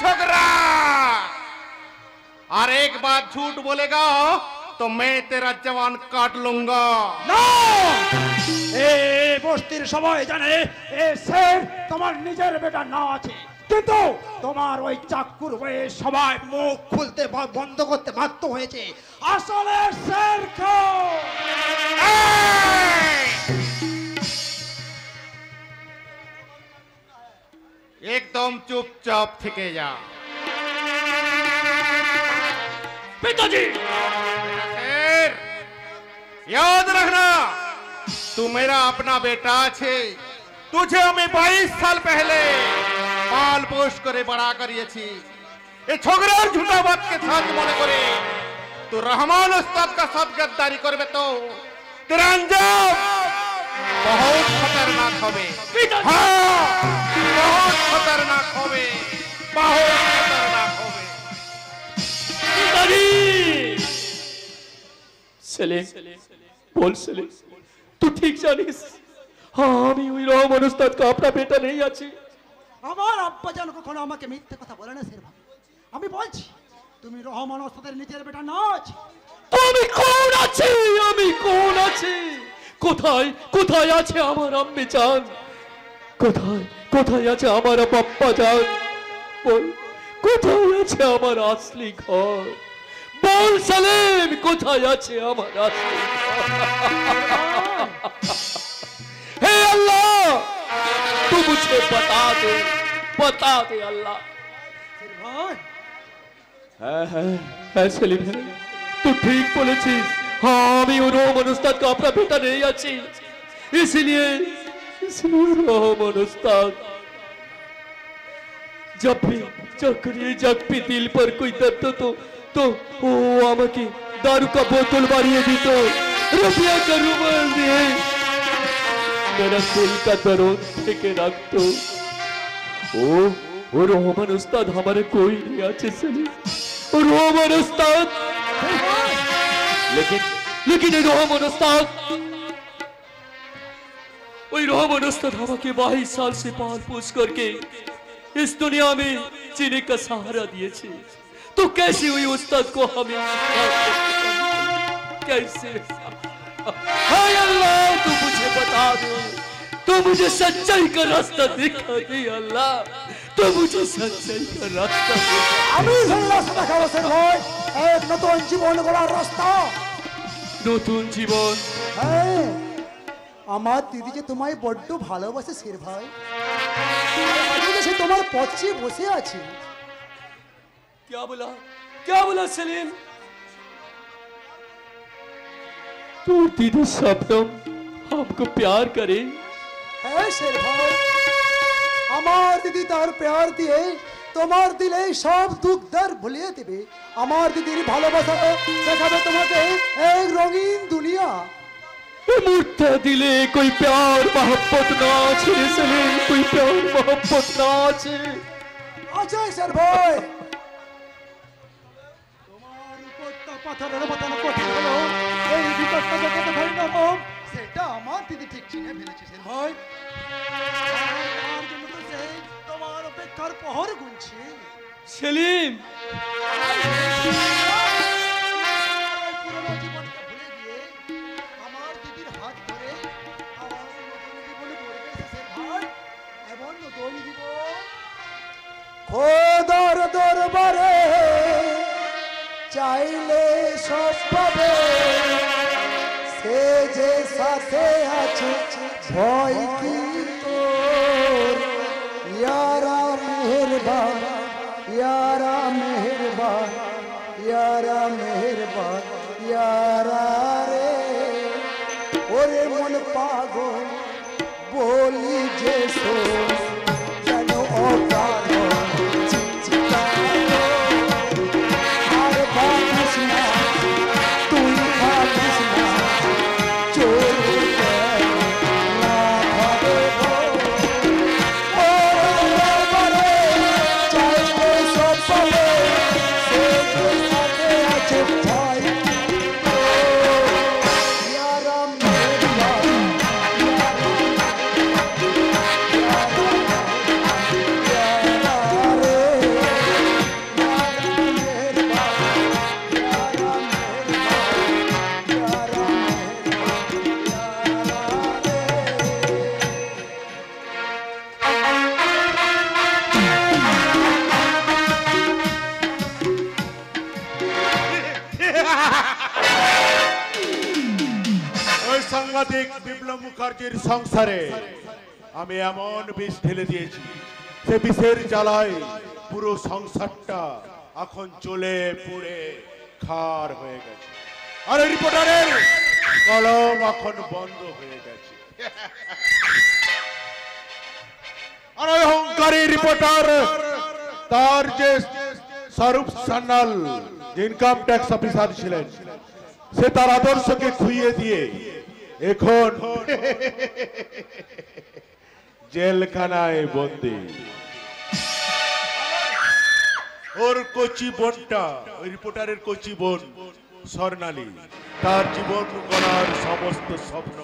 छोकरा और एक बात झूठ बोलेगा तो मैं तेरा जवान काट लूंगा। এই বস্তির সবাই জানে এ শের তোমার নিজের বেটা না আছে, কিন্তু তোমার ওই চাকুর হয়ে সবাই মুখ খুলতে বন্ধ করতে বাধ্য হয়েছে। আসলে শের एकदम चुपचाप থেকে যা। पिताजी याद रखना तू मेरा अपना बेटा छे। तुझे हमें 22 साल पहले पाल पोष करे बड़ा करिएছি। এই ছোকরার ঝুটা বাতকে সাথ মনে করে तू रहमान उस्ताद का साथ गद्दारी करबे तो तेरा अंजाम बहुत खतरनाक হবে। हाँ बहुत खतरनाक হবে, बहुत खतरनाक হবে। चले बोल चले, तू ठीक जानिस हाँ আমি ওই রহমান ওস্তাদ का अपना बेटा नहीं আছে। আমার আব্বাজান কখনো আমাকে মিথ্যে কথা বলে না শের ভাই। আমি বলছি তুমি রহমান ওস্তাদের নিজের বেটা নয়। আমি কোন আছি? কোথায় আছে আমার আম্মি জান? কোথায় আছে আমার বাপ্পা জান? বল কোথায় আছে আমার আসলি ঘর? বল সালেম কোথায় আছে আমার আসলি ঘর? हे अल्लाह तू मुझे बता दे अल्लाह। হ্যাঁ সেলিম तू ठीक বলেছিস। हाँ আমি ওই রহমান ওস্তাদ का अपना बेटा नहीं আছি। इसलिए রহমান ওস্তাদ जब भी दिल पर कोई दर्द तो वो আমাকে दारू का बोतल मारिए দিত, रुपया का रुमाल দিয়ে मेरा दिल का दर्द থেকে রাখতো। वो রহমান ওস্তাদ हमारे कोई नहीं আছে সেলিম, वो রহমান ওস্তাদ। लेकिन রহমান ওস্তাদ রহমান ওস্তাদ আমাকে 22 साल से पाल पोस करके इस दुनिया में जीने का सहारा दिए थे। तो कैसे हुई उस्ताद को हमें कैसे? हाय अल्लाह तू मुझे बता दे, तू मुझे सच्चाई का रास्ता दिखा दे अल्लाह, तू मुझे सच्चाई का रास्ता दिखा। আমি সেই রাস্তা দেখাবো শের ভাই, এক নতুন জীবন গড়ার রাস্তা। নতুন জীবন? হ্যাঁ আমার দিদি যে তোমায় বড্ড ভালোবাসে শের ভাই। আজকে যে সে তোমার পথে বসে আছে। क्या बोला सलीम? तू दीदी शब्दम हमको प्यार करे। হ্যাঁ শের ভাই, আমার দিদি তার প্যার দিয়ে তোমার দিলে সব দুঃখ দর ভুলিয়ে দেবে। আমার দিদির ভালোবাসা দেখাবে তোমাকে এক রঙিন দুনিয়া। मुर्दा दिले कोई प्यार मोहब्बत ना छे सलीम, कोई प्यार मोहब्बत ना छे। আচ্ছা শের ভাই, তোমার উপরটা পাথরের মতন কঠিন হলো, এই ভিতরটা যে কত ভাই নরম সেটা আমার দিদি ঠিক চিনে ফেলেছে শের ভাই। তার জন্য তো সে তোমার অপেক্ষার প্রহর গুনছে। सलीम পুরনো জীবনকে ভুলে গিয়ে আমার দিদির হাত ধরে আমার নতুন জীবনে গড়বে শের ভাই। এমন নতুন জীবন খোদার দরবারে চাইলে সব পাবে, সে যে সাথে আছে ভয় কি তোর। ইয়ারা মেহেরবান, ইয়ারা মেহেরবান, ইয়ারা মেহেরবান, ইয়ারা রে ওরে মন পাগল বলি যে শোন যেন অকাল চিৎকার আর বাঁধিস না, তুই ভাবিস না চোর না ভাবে ও দরবারে চাইলে সব পাবে, সে যে সাথে আছে ভাই ইয়ারা মেহেরবান, ওই সাংবাদিক বিপ্লব মুখার্জির সংসারে আমি এমন বিষ ঢেলে দিয়েছি, সে বিষের জ্বালায় পুরো সংসারটা এখন জ্বলে পুড়ে খার হয়ে গেছে। আর এই রিপোর্টারের কলম এখন বন্ধ হয়ে গেছে। আর ওই অহংকারী রিপোর্টার তার যে স্বরূপ সান্যাল ইনকাম ট্যাক্স অফিসার ছিলেন, সে তার আদর্শকে খুইয়ে দিয়ে এখন জেলখানায় বন্দী। ওর কচি বোনটা, ওই রিপোর্টারের কচি বোন স্বর্ণালী, তার জীবন গড়ার সমস্ত স্বপ্ন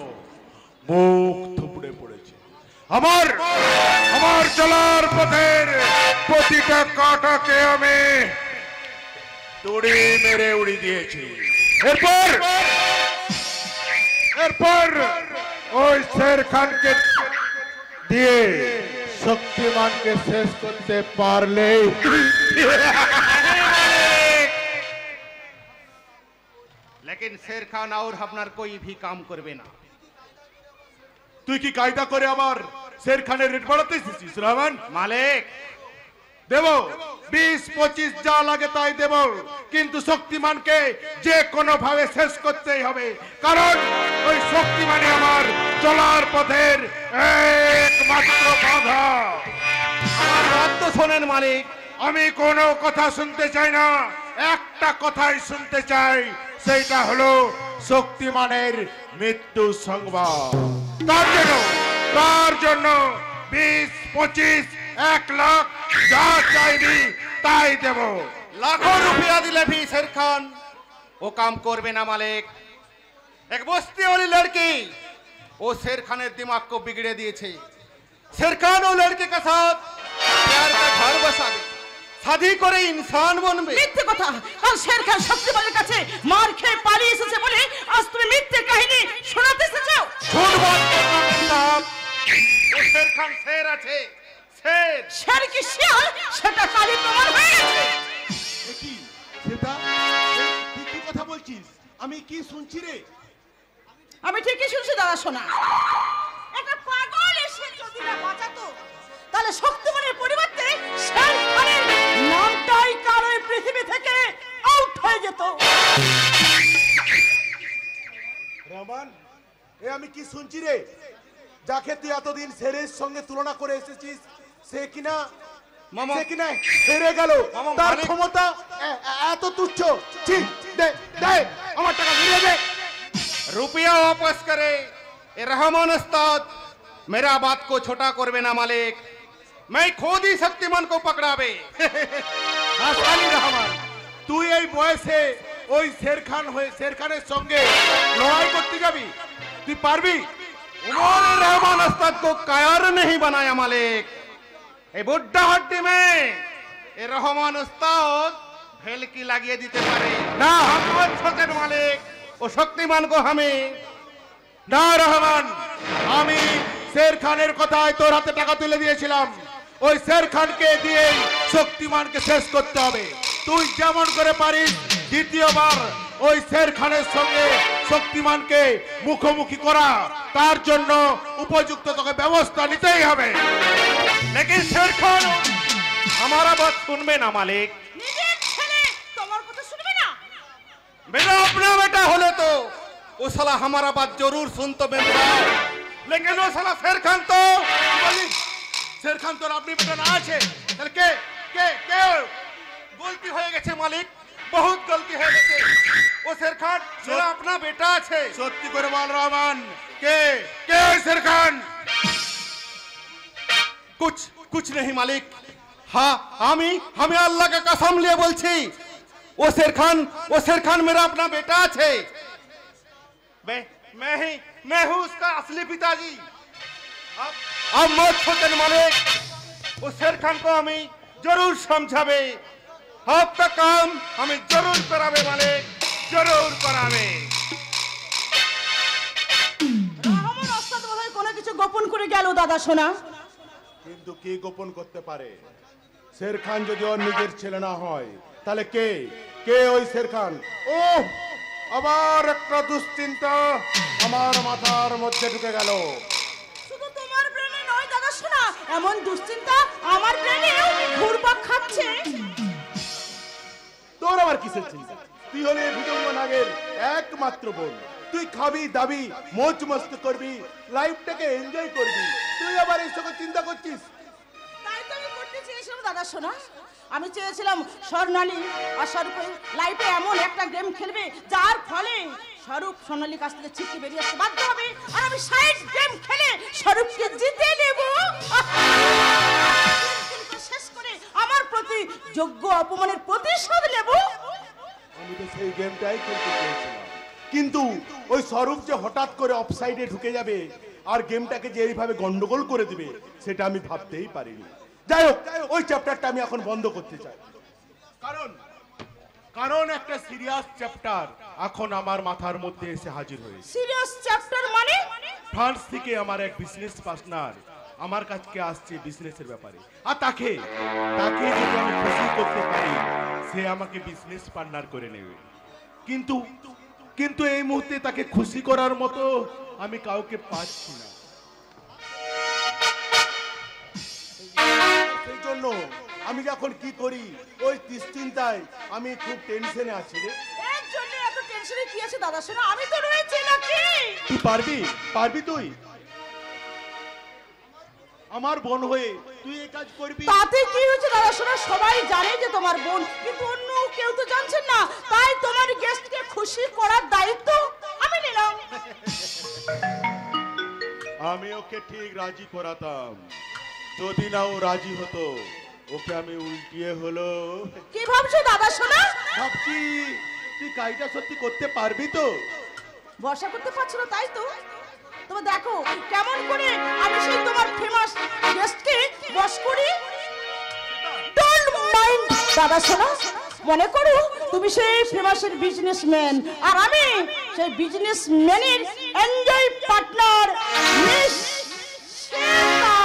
মুখ থুবড়ে পড়েছে। আমার আমার চলার পথের প্রতিটা কাঁটাকে আমি তুড়ি মেরে উড়ি দিয়েছি। এরপর ওই শের খানকে দিয়ে শক্তিমানকে শেষ করতে পারলে लेकिन शेर खान और अपना कोई भी काम करबे ना। তুই কি কায়দা করে আমার শের খানের রেট বাড়াতে এসেছিস রহমান? मालिक দেব 20-25 যা লাগে তাই দেব, কিন্তু শক্তিমানকে যে কোনো ভাবে শেষ করতেই হবে, কারণ ওই শক্তিমানই আমার চলার পথের একমাত্র বাধা। আমার বাত তো শোনেন মালিক। আমি কোনো কথা শুনতে চাই না, একটা কথাই শুনতে চাই, সেইটা হলো শক্তিমানের মৃত্যু সংবাদ। তার জন্য 20-25 1 লাখ যা চাইবি তাই দেব। लाखों रुपया दिले भी शेर खान वो काम करबे ना मालिक। एक बस्ती वाली लड़की वो शेर खान दिमाग को बिगड़े दिए छे। शेर खान वो लड़के के साथ प्यार का घर बसा दे, शादी करे इंसान बनबे। মিথ্যে কথা। আর শের খান শক্তিমানের কাছে মার খেয়ে পালিয়ে এসেছে বলে আজ তুমি মিথ্যে কাহিনী শোনাতে এসেছো। झूठ बात करना नहीं साहब। वो शेर खान शेर আছে, शेर। শের কি শিয়াল সেটা কালি প্রমাণ হয়ে গেছে। সেটা তুই কি কথা বলছিস? আমি কি শুনছি রে? আমি ঠিকই শুনছি দাদা শোনা। একটা পাগল এসে যদি না বাঁচাতো তাহলে শক্তিমানের পরিবর্তে শের খানের নামটাই কারো এই পৃথিবী থেকে আউট হয়ে যেত। রহমান, এ আমি কি শুনছি রে? যাকে তুই এতদিন শেরের সঙ্গে তুলনা করে এসেছিস সে কিনা হেরে গেল, তার ক্ষমতা এত তুচ্ছ। ঠিক, দে দে আমার টাকা ফিরিয়ে দে। रुपया वापस करे। ये रहमान उस्ताद मेरा बात को छोटा करबे ना मालिक, मैं खुद ही शक्तिमान को पकड़ाबे। আসানি রহমান, তুই এই বয়সে ওই শের খানের সঙ্গে লড়াই করতে যাবি? তুই পারবি? उन्होंने रहमान उस्ताद को कायर नहीं बनाया मालिक। ये बुड्ढा हड्डी में ये रहमान उस्ताद भेलकी লাগিয়ে দিতে পারে না। हम छोटे मालिक, वो शक्तिमान को हमें না রহমান, আমি শের খানের কথায় তোর হাতে টাকা তুলে দিয়েছিলাম। ওই শের খানকে দিয়ে শক্তিমানকে শেষ করতে হবে। তুই যেমন করে পারিস দ্বিতীয়বার ওই শের খানের সঙ্গে শক্তিমানকে মুখোমুখি করা, তার জন্য উপযুক্ত তোকে ব্যবস্থা নিতেই হবে। लेकिन शेर खान हमारा बात सुनबे ना मालिक। নিজের ছেলে তোমার কথা শুনবে না? मेरा अपना बेटा होले तो वो साला हमारा बात जरूर सुनतो मेरा, लेकिन वो साला शेर खान तो শের খান তোর আপনি বেটা না আছে, তাহলে কে কে কে? गलती हो गेছে मालिक, बहुत गलती हो गेছে। वो शेर खान मेरा अपना बेटा আছে। সত্যি করে বল রহমান, কে কে শের খান? कुछ नहीं मालिक। हाँ, हमें अल्लाह का कसम लिए बोलছি, वो शेर खान मेरा अपना बेटा আছে। मैं हूँ उसका असली पिताजी। अब मत छोड़ें मालिक, वो शेर खान को हमें जरूर समझावे। आपका काम हमें जरूर करावे मालिक, जरूर करावे। রহমান ওস্তাদ বোধহয় কোনো কিছু গোপন করে গেল দাদা শোনা। কিন্তু কি গোপন করতে পারে? শের খান যদি ওর নিজের ছেলে না হয় তাহলে কে কে ওই শের খান? ও আবার একটা দুশ্চিন্তা আমার মাথার মধ্যে ঢুকে গেল। শুধু তোমার ব্রেনে নয় দাদা শোনা, এমন দুশ্চিন্তা আমার ব্রেনেও ঘুরপাক খাচ্ছে। তোর আবার কিসের চিন্তা? তুই হলে বিজঙ্গ নাগের একমাত্র বোন। তুই খাবি দাবি মौज মস্তি করবি, লাইফটাকে এনজয় করবি। তুই আবার এই সকল চিন্তা করছিস? তাই তো আমি করতে চেয়েছিলাম দাদা শোনা। আমি চেয়েছিলাম স্বর্ণালী আর স্বরূপের লাইফে এমন একটা গেম খেলবে যার ফলে স্বরূপ সোনালীর কাছ থেকে ছিটকে বেরিয়ে আসতে বাধ্য হবে, আর আমি সাইড গেম খেলে স্বরূপকে জিতে নেব। শেষ করে আমার প্রতি যোগ্য অপমানের প্রতিশোধ নেব। আমি তো সেই গেমটাই খেলতে চেয়েছিলাম, কিন্তু ওই স্বরূপ যে হঠাৎ করে অফসাইডে ঢুকে যাবে আর গেমটাকে যে এইভাবে গন্ডগোল করে দিবে সেটা আমি ভাবতেই পারিনি। যাই হোক, ওই চ্যাপ্টারটা আমি এখন বন্ধ করতে চাই, কারণ একটা সিরিয়াস চ্যাপ্টার এখন আমার মাথার মধ্যে এসে হাজির হয়েছে। সিরিয়াস চ্যাপ্টার মানে? ফ্রান্স থেকে আমার এক বিজনেস পার্টনার আমার কাছে আসছে বিজনেসের ব্যাপারে, আর তাকে যদি আমি খুশি করতে পারি সে আমাকে বিজনেস পার্টনার করে নেবে। কিন্তু এই মুহূর্তে তাকে খুশি করার মতো আমি কাউকে পাচ্ছি না। সেই জন্য আমি যখন কি করি ওই চিন্তায় আমি খুব টেনশনে আছি রে। এর জন্য এত টেনশনে কি আছে দাদা শোনা? আমি তো রয়েছি নাকি? তুই পারবি তুই আমার বোন হয়ে তুই এই কাজ করবি? তাতে কি হয়েছে দাদা শোনা? সবাই জানে যে তোমার বোন, কিন্তু অন্য কেউ তো জানছেন না। তাই তোমার গেস্টকে খুশি করার দায়িত্ব আমি নিলাম। আমি ওকে ঠিক রাজি করাতাম, যদি না ও রাজি হতো ওকে আমি উল্টিয়ে হলো। কি ভাবছো দাদা শোনা? ভাবছি তুই কাজটা সত্যি করতে পারবি তো? ভরসা করতে পারছো না তাই তো? তবে দেখো কেমন করে আমি সেই তোমার ফেমাস গেস্টকে বশ করি। ডোন্ট মাইন্ড দাদা শোনা, মনে করো তুমি সেই ফেমাসের বিজনেসম্যান আর আমি সেই বিজনেসম্যানের এনজয় পার্টনার মিস শ্বেতা।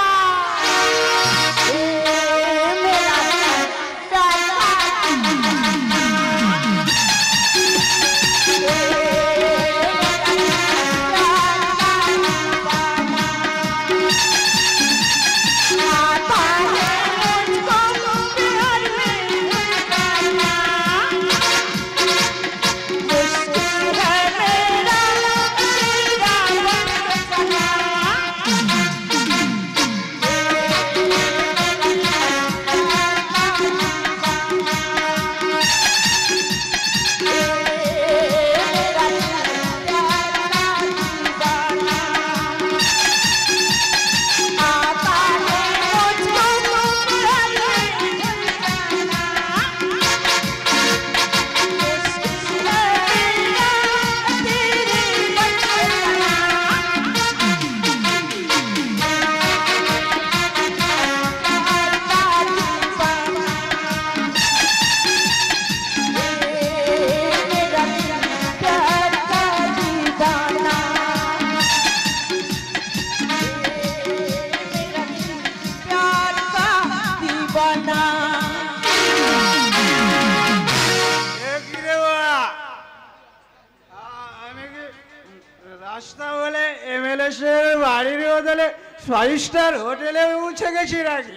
রাস্তা বলে এমএলএ সাহেবের বাড়ির বদলে 5 স্টার হোটেলে উঠে গেছি নাকি?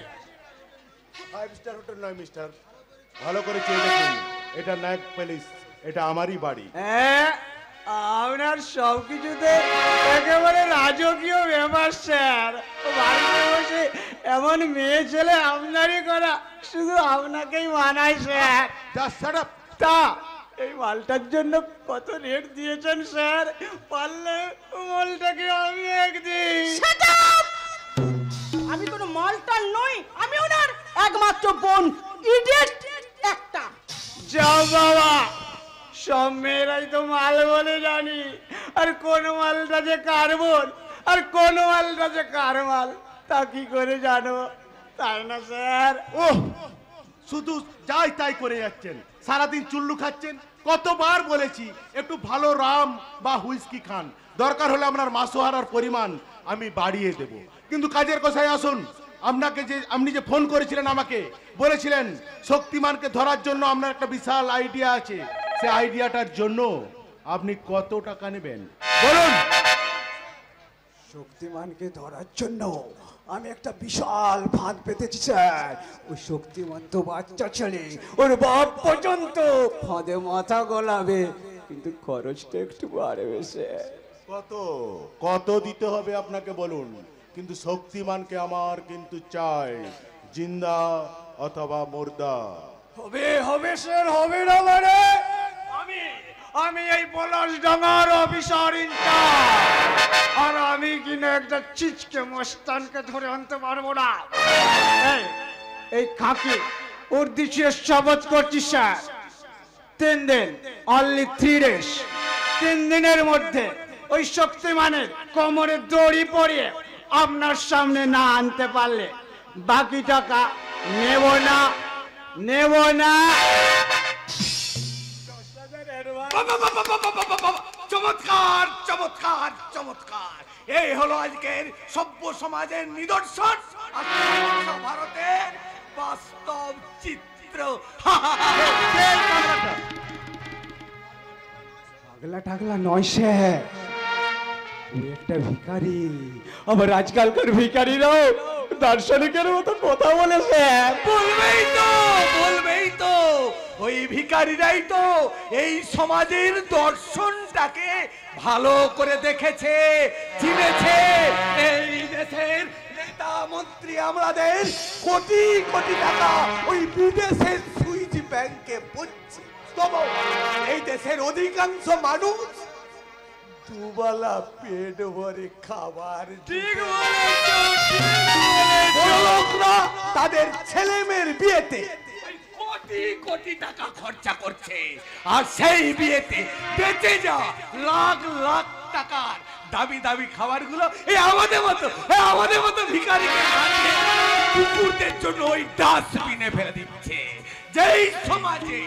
5 স্টার হোটেল নয় মিস্টার, ভালো করে চেয়ে দেখুন, এটা নায়ক প্যালেস, এটা আমারই বাড়ি। হ্যাঁ, আপনার সবকিছুতে একেবারে রাজকীয় ব্যাপার স্যার। বাড়িতে বসে এমন মেয়ে ছেলে আপনারই করা শুধু আপনাকেই মানায় স্যার। তা এই মালটার জন্য কত রেট দিয়েছেন স্যার? পারলে মালটাকে আমি একদিন। আমি কোনো মালটার নই, আমি ওনার একমাত্র বোন, ইডিয়েট একটা। যাও বাবা, সব মেয়েরাই তো মাল বলে জানি, আর কোন মালটা যে কার বোন আর কোন মালটা যে কার মাল তা কি করে জানো, তাই না স্যার? ওহ, শুধু যাই তাই করে যাচ্ছেন, সারাদিন চুল্লু খাচ্ছেন। কতবার বলেছি একটু ভালো রাম বা হুইস্কি খান, দরকার হলে আপনার মাসোহারার পরিমাণ আমি বাড়িয়ে দেব। কিন্তু কাজের কথায় আসুন, আপনি যে ফোন করেছিলেন আমাকে, বলেছিলেন শক্তিমানকে ধরার জন্য আপনার একটা বিশাল আইডিয়া আছে, সে আইডিয়াটার জন্য আপনি কত টাকা নেবেন বলুন? শক্তিমানকে ধরার জন্য আমি একটা বিশাল ফাঁদ পেতেছি স্যার। ওই শক্তিমান তো বাচ্চা ছেলে, ওর বাপ পর্যন্ত ফাঁদে মাথা গলাবে, কিন্তু খরচটা একটু বাড়বে স্যার। কত দিতে হবে আপনাকে বলুন, কিন্তু শক্তিমানকে আমার কিন্তু চাই, জিন্দা অথবা মুর্দা। হবে স্যার, হবে না মানে? আমি এই পলাশডাঙ্গার অফিসার ইনচার্জ, আর আমি কিনা একটা চিচকে মস্তানকে ধরে আনতে পারবো না। এই খাকি ওর দিচ্ছে শপথ করছি স্যার, 3 দিন, অনলি 3 days, 3 দিনের মধ্যে ওই শক্তিমানের কোমরে দড়ি পরিয়ে আপনার সামনে না আনতে পারলে বাকি টাকা নেব না। চমৎকার চমৎকার চমৎকার, এই হলো আজকের সভ্য সমাজের নিদর্শন, ভারতের বাস্তব চিত্র। টাগলা নয় স্যার, ওই একটা ভিখারি। আবার আজকালকার ভিখারিরাও দার্শনিকের মতো কথা বলে স্যার। বলবেই তো ওই ভিখারিরাই তো এই সমাজের দর্শনটাকে ভালো করে দেখেছে, চিনেছে। এই দেশের নেতা মন্ত্রী আমাদের কোটি কোটি টাকা ওই বিদেশের সুইচ ব্যাংকে পড়ছে, তবু এই দেশের অধিকাংশ মানুষ দুবেলা পেট ভরে খাবার, ঠিক বড়লোকরা তাদের ছেলে মেয়ের বিয়েতে কোটি কোটি টাকা খরচা করছে, আর সেই বিয়েতে বেঁচে যাওয়া লাখ লাখ টাকার দামি দামি খাবার গুলো আমাদের মতো ভিখারিকে কুকুরদের জন্য ওই ডাস্টবিনে ফেলে দিচ্ছে। যেই সমাজে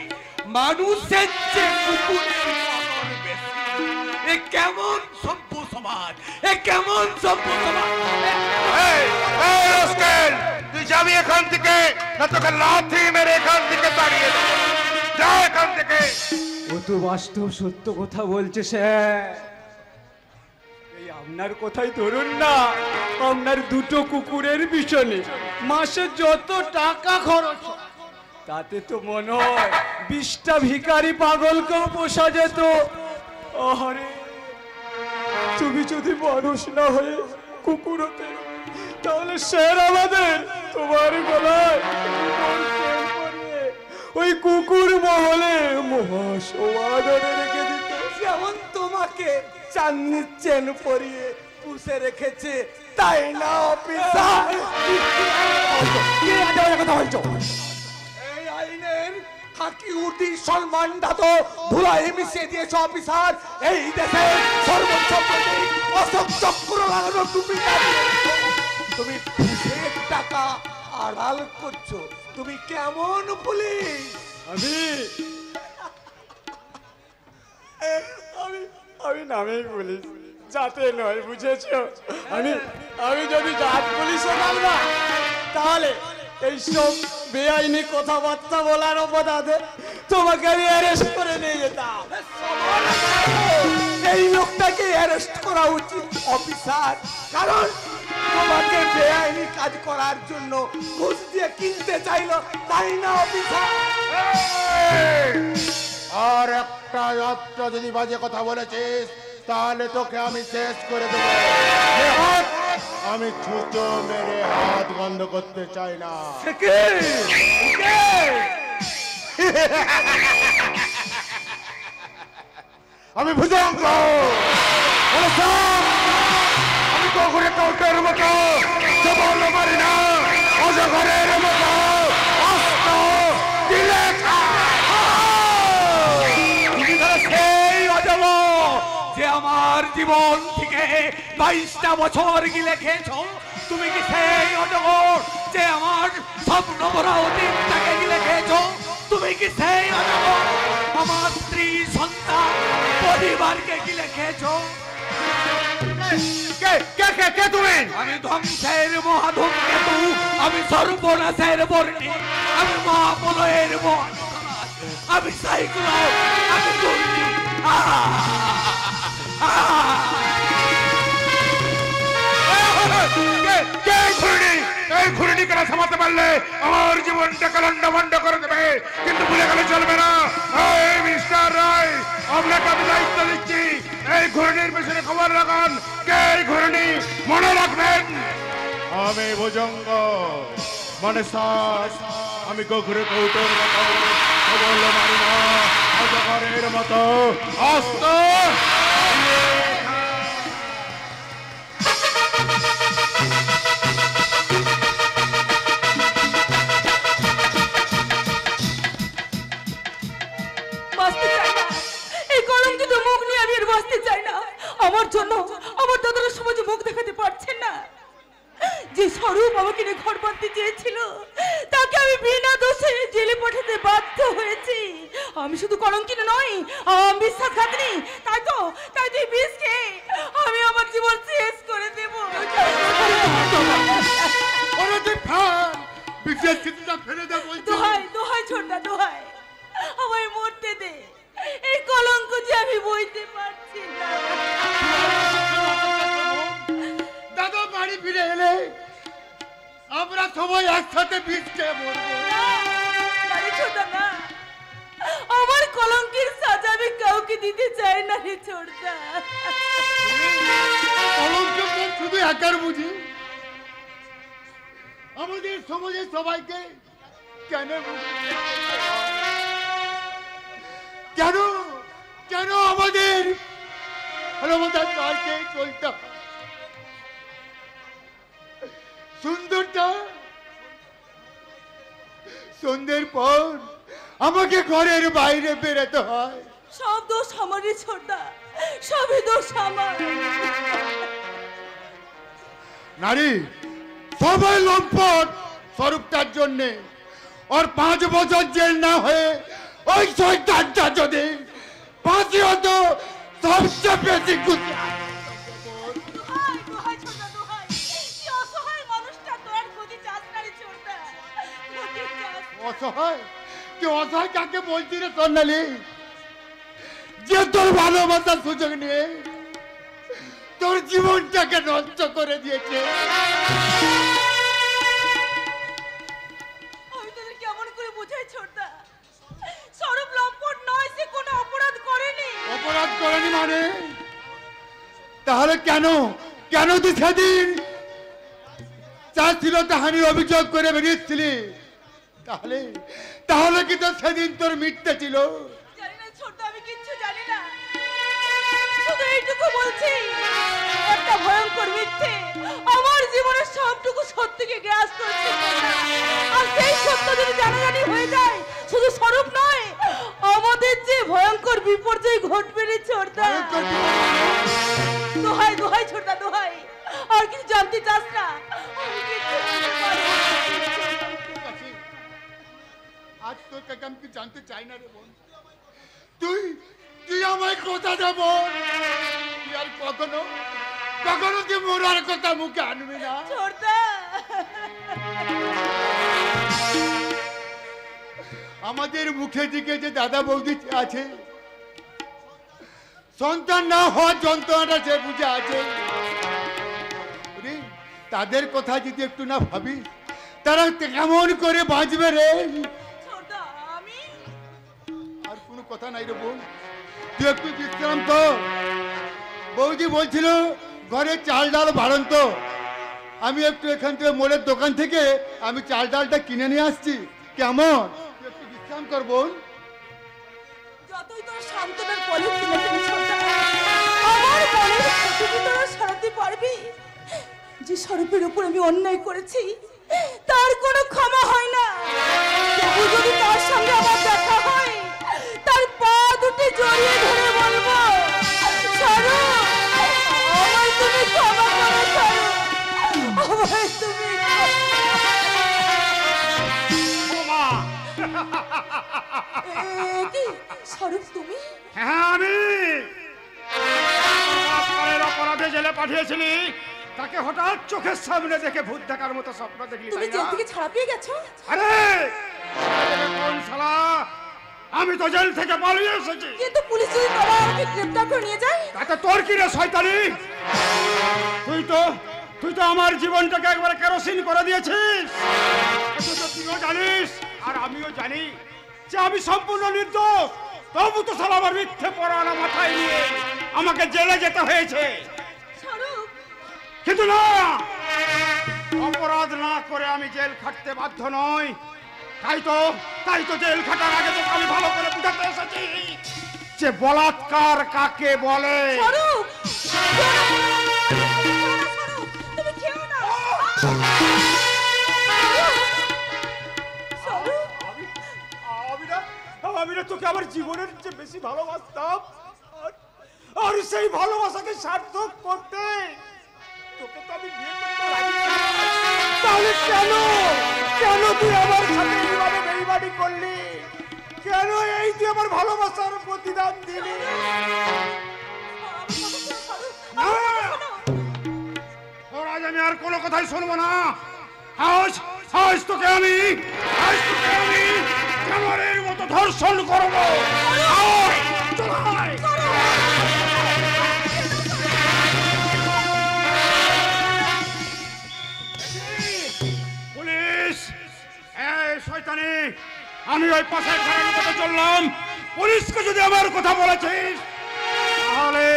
মানুষের চেয়ে কুকুরের কদর বেশি, এ কেমন সভ্য সমাজ, এ কেমন সভ্য সমাজ? তুই যাবি এখান থেকে, না তোকে লাথি মেরে এখান থেকে তাড়িয়ে দেবো। যা এখান থেকে। ও তো বাস্তব সত্য কথা বলছে স্যার। এই আপনার কথাই ধরুন না, আপনার 2টো কুকুরের পিছনে মাসে যত টাকা খরচ, তাতে তো মনে হয় 20টা ভিখারি পাগলকেও পোষা যেত। আরে তুমি যদি মানুষ না হয়ে কুকুর হতে, তাহলে স্যার আমাদের তোমার গলায় ওই কুকুর মহলে মহাসমাদরে রেখে দিত, যেমন তোমাকে চাঁদনির চেন পরিয়ে পুষে রেখেছে, তাই না অফিসার? এই আইনের খাকি উর্দি সম্মানটা তো ধুলায় মিশিয়ে দিয়েছে অফিসার। এই দেশের সর্বোচ্চ প্রতীক অশোক চক্র লাগানো টুপিটা তুমি পুষের টাকা আড়াল করছো, তুমি কেমন পুলিশ? আমি নামেই পুলিশ, জাতে নয়, বুঝেছো? আমি যদি জাত পুলিশ হতাম না, তাহলে এইসব বেআইনি কথাবার্তা বলার অপরাধে তোমাকে আমি অ্যারেস্ট করে নিয়ে যেতাম। এই লোকটাকে অ্যারেস্ট করা উচিত অফিসার, কারণ তোমাকে বেআইনি কাজ করার জন্য ঘুষ দিয়ে কিনতে চাইলো, তাই না অফিসার? আর একটা যাত্রা যদি বাজে কথা বলেছিস তাহলে তোকে আমি শেষ করে দেবো। আমি ছুঁচো মেরে হাত বন্ধ করতে চাই না। আমি ভুজঙ্গ, আমি কখনো কাউটের মতো সবল মারি না, অজগরের মতো অস্ত্র দিলে সেই অজগর যে আমার জীবন থেকে 22টা বছর গিলে খেয়েছ, তুমি কি সেই অজগর যে আমার স্বপ্ন ভরা অতীতটাকে গিলে খেয়েছ? তুমি কি সেই অজগর আমার স্ত্রী সন্তান পরিবারকে গিলে খেয়েছ? কে তুমি? আমি ধ্বংসের মহাধূমকেতু, আমি সর্বনাশের বর্ণি, আমি মহাপ্রলয়ের মহানকরাজ, আমি সাইক্লোন, আমি দুর্নি। এই ঘুরনি কেন থামাতে পারলে আমার জীবনটাকে লন্ডভন্ড করে দেবে, কিন্তু ভুলে গেলে চলবে না। এই মিস্টার রায়, আপনাকে আমি দায়িত্ব দিচ্ছি, এই ঘূর্ণির পেছনে খবর রাখান। কে এই ঘূর্ণি মনে রাখবেন, আমি ভুজঙ্গ মানে শ্বাস, আমি ঘুরে কৌটোর মতো সবল মারি না, অজগরের মতো অস্ত্র। আমার জন্য আমার দাদারা সমাজে মুখ দেখাতে পারছেন না। যে স্বরূপ আমাকে নিয়ে ঘর বাঁধতে চেয়েছিল তাকে আমি বিনা দোষে জেলে পাঠাতে বাধ্য হয়েছি। আমি শুধু কলঙ্কিত নই, আমি বিশ্বাসঘাতনী। তাই তো এই বিষকে আমি আমার জীবন শেষ করে দেব। দোহাই ছোটদা, দোহাই আমায় মরতে দে। এই কলঙ্ক যে আমি বইতে পারছি না। দাদা বাড়ি ফিরে এলে আমরা সবাই একসাথে বিষ খেয়ে মরবো। না, আমার কলঙ্কের সাজা আমি কাউকে দিতে চাই না রে ছোটদা। কলঙ্ক শুধু একার বুঝি, আমাদের সমাজের সবাইকে কেন কেন কেন আমাদের চলতে সুন্দরটা সন্ধ্যের পর আমাকে ঘরের বাইরে বেরোতে হয়। সব দোষ আমারই ছোটদা, সবই দোষ আমার। নারী সবাই লম্পট স্বরূপটার জন্যে, ওর 5 বছর জেল না হয়ে ওই শয়তানটা যদি ফাঁসি হতো সবচেয়ে বেশি খুশি। অসহায়? তুই অসহায় কাকে বলছি রে স্বর্ণালী? যে তোর ভালোবাসার সুযোগ নিয়ে তোর জীবনটাকে নষ্ট করে দিয়েছে। আমি তোদের কেমন করে বোঝাই ছোটদা? স্বরূপ লম্পট নয়, সে কোনো অপরাধ করেনি। অপরাধ করেনি মানে? তাহলে কেন তুই সেদিন চাষিলতাহানির অভিযোগ করে বেরিয়েছিলি? তাহলে কি তো সেদিন তোর মিথ্যে ছিল? জানি না ছোটদা, আমি কিচ্ছু জানি না। শুধু এইটুকু বলছি, একটা ভয়ঙ্কর মিথ্যে আমার জীবনের সবটুকু সত্যকে গ্রাস করছে। আর সেই সত্য যদি জানাজানি হয়ে যায়, শুধু স্বরূপ নয়, আমাদের যে ভয়ঙ্কর বিপর্যয় ঘটবে রে ছোটদা। দোহাই ছোটদা, দোহাই, আর কিছু জানতে চাস না? আমি কিচ্ছু জানতে পারি না। আজ তোর কাছে আমি জানতে চাই না রে বোন। তুই আমায় কথা দেব, তুই আর কখনো তুই মরার কথা মুখে আনবি না। ছোটদা, আমাদের মুখে দিকে যে দাদা বৌদি আছে, সন্তান না হওয়ার যন্ত্রণাটা যে বুঝে আছে রে, তাদের কথা যদি একটু না ভাবি তারা কেমন করে বাঁচবে রে। ছোটদা আমি আর কোনো কথা নাই রে বোন, তুই একটু বিশ্রাম তো। বৌদি বলছিল ঘরে চাল ডাল বাড়ন্ত, আমি একটু এখান থেকে মোড়ের দোকান থেকে আমি চাল ডালটা কিনে নিয়ে আসছি, কেমন? তুই একটু বিশ্রাম কর বোন। যতই তোর সান্ত্বনার বলে কিনে কিনে ছোটদা, আমার মনের ক্ষতি কি তোরা সারাতে পারবি? যে স্বরূপের উপর আমি অন্যায় করেছি তার কোনো ক্ষমা হয় না। তবু যদি তার সঙ্গে আমার দেখা হয় তার পা দুটি জড়িয়ে ধরে বলবো, স্বরূপ আমায় তুমি ক্ষমা করো, স্বরূপ আমায় তুমি কি স্বরূপ তুমি? হ্যাঁ আমি। আপনার অপরাধে জেলে পাঠিয়েছিলি, তাকে হঠাৎ চোখের সামনে দেখে ভূত দেখার মতো স্বপ্ন দেখলি, তুমি তাই জেল না? থেকে ছাড়া পেয়ে গেছো? আরে কোন শালা, আমি তো জেল থেকে পালিয়ে এসেছি। কিন্তু পুলিশ যদি তোমার আমাকে গ্রেফতার করে নিয়ে যায়? তাতে তোর কি রে শয়তানি? তুই তো আমার জীবনটাকে একবারে কেরোসিন করে দিয়েছিস। তুইও জানিস আর আমিও জানি যে আমি সম্পূর্ণ নির্দোষ, তবু তো শালা আমার মিথ্যে পরানা মাথায় নিয়ে আমাকে জেলে যেতে হয়েছে। কিন্তু না, অপরাধ না করে আমি জেল খাটতে বাধ্য নই। তাই তো জেল খাটার আগে তো আমি ভালো করে বুঝাতে এসেছি যে বলাৎকার কাকে বলে। আমি না তোকে আমার জীবনের চেয়ে বেশি ভালোবাসতাম, আর সেই ভালোবাসাকে সার্থক করতে তোকে তো আমি বিয়ে করতে রাজি ছিলাম। তাহলে কেন তুই আমার সাথে এইভাবে বেইমানি করলি? কেন এই তুই আমার ভালোবাসার প্রতিদান দিলি? ওর আজ আমি আর কোনো কথাই শুনবো না। আজ তোকে আমি জানোয়ারের মতো ধর্ষণ করবো। পুলিশ, শয়তানি, আমি ওই পাশের ঘরের মতো চললাম। পুলিশকে যদি আমার কথা বলেছিস তাহলে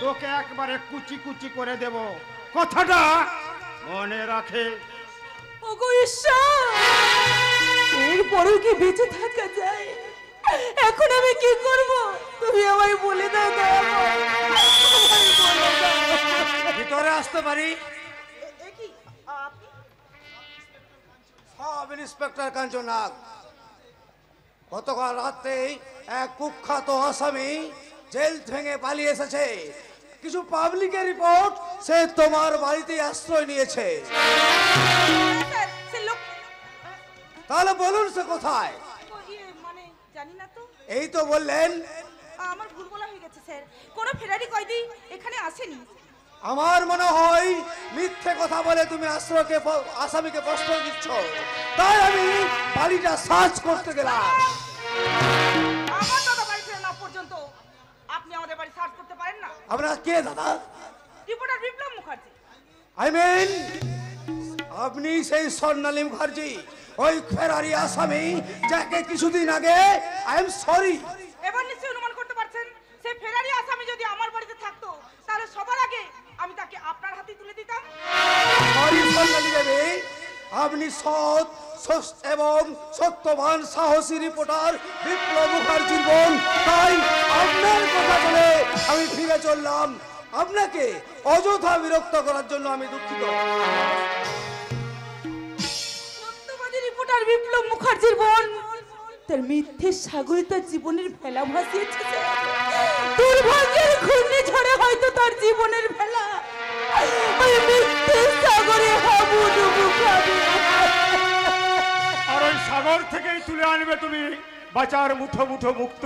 তোকে একবারে কুচি কুচি করে দেব, কথাটা মনে রাখে। ওগো ঈশ্বর, এরপরেও কি বেঁচে থাকা যায়? এখন আমি কি করব? তুমি আমায় বলে দাও, দয়া করে আমায় বলে দাও। ভিতরে আসতে পারি? কি আপনি? সব ইন্সপেক্টর কাঞ্চনাগ, গতকাল রাতে এক কুখ্যাত আসামি জেল থেকে পালিয়ে এসেছে। কিছু পাবলিকের রিপোর্ট সে তোমার বাড়িতে আশ্রয় নিয়েছে। তাহলে বলুন সে কোথায়? মানে জানি না তো। এই তো বললেন। আমার ভুল বলা হয়ে গেছে স্যার, কোনো ফেরারি কয়েদি এখানে আসেনি। আমার মনে হয় মিথ্যে কথা বলে তুমি আসামিকে প্রশ্রয় দিচ্ছ, তাই আমি বাড়িটা সার্চ করতে গেলাম। আমার দাদা বাড়ি ফেরা না পর্যন্ত আপনি আমাদের বাড়ি সার্চ করতে পারেন না। আপনারা কে দাদা? রিপোর্টার বিপ্লব মুখার্জি। আপনি সেই স্বর্ণালী মুখার্জি, ওই ফেরারি আসামি যাকে কিছুদিন আগে সরি। এবার নিশ্চয়ই অনুমান করতে পারছেন সেই ফেরারি আসামি যদি আমার বাড়িতে থাকতো তাহলে সবার আগে আমি তাকে আপনার হাতে তুলে দিতাম। স্বর্ণালী দেবী, আপনি সৎ এবং সত্যবান সাহসী রিপোর্টার বিপ্লব মুখার্জির বোন, তাই আপনার কথা বলে আমি ফিরে চললাম। আপনাকে অযথা বিরক্ত করার জন্য আমি দুঃখিত। সত্যবাদী রিপোর্টার বিপ্লব মুখার্জির বোন তার মিথ্যে সাগরে তার জীবনের ভেলা ভাসিয়েছে। দুর্ভাগ্যের ঘূর্ণিঝড়ে হয়তো তার জীবনের ভেলা ওই মিথ্যে সাগরে হাবুডুবু খাবে। আর ওই সাগর থেকেই তুলে আনবে তুমি বাঁচার মুঠো মুঠো মুক্ত।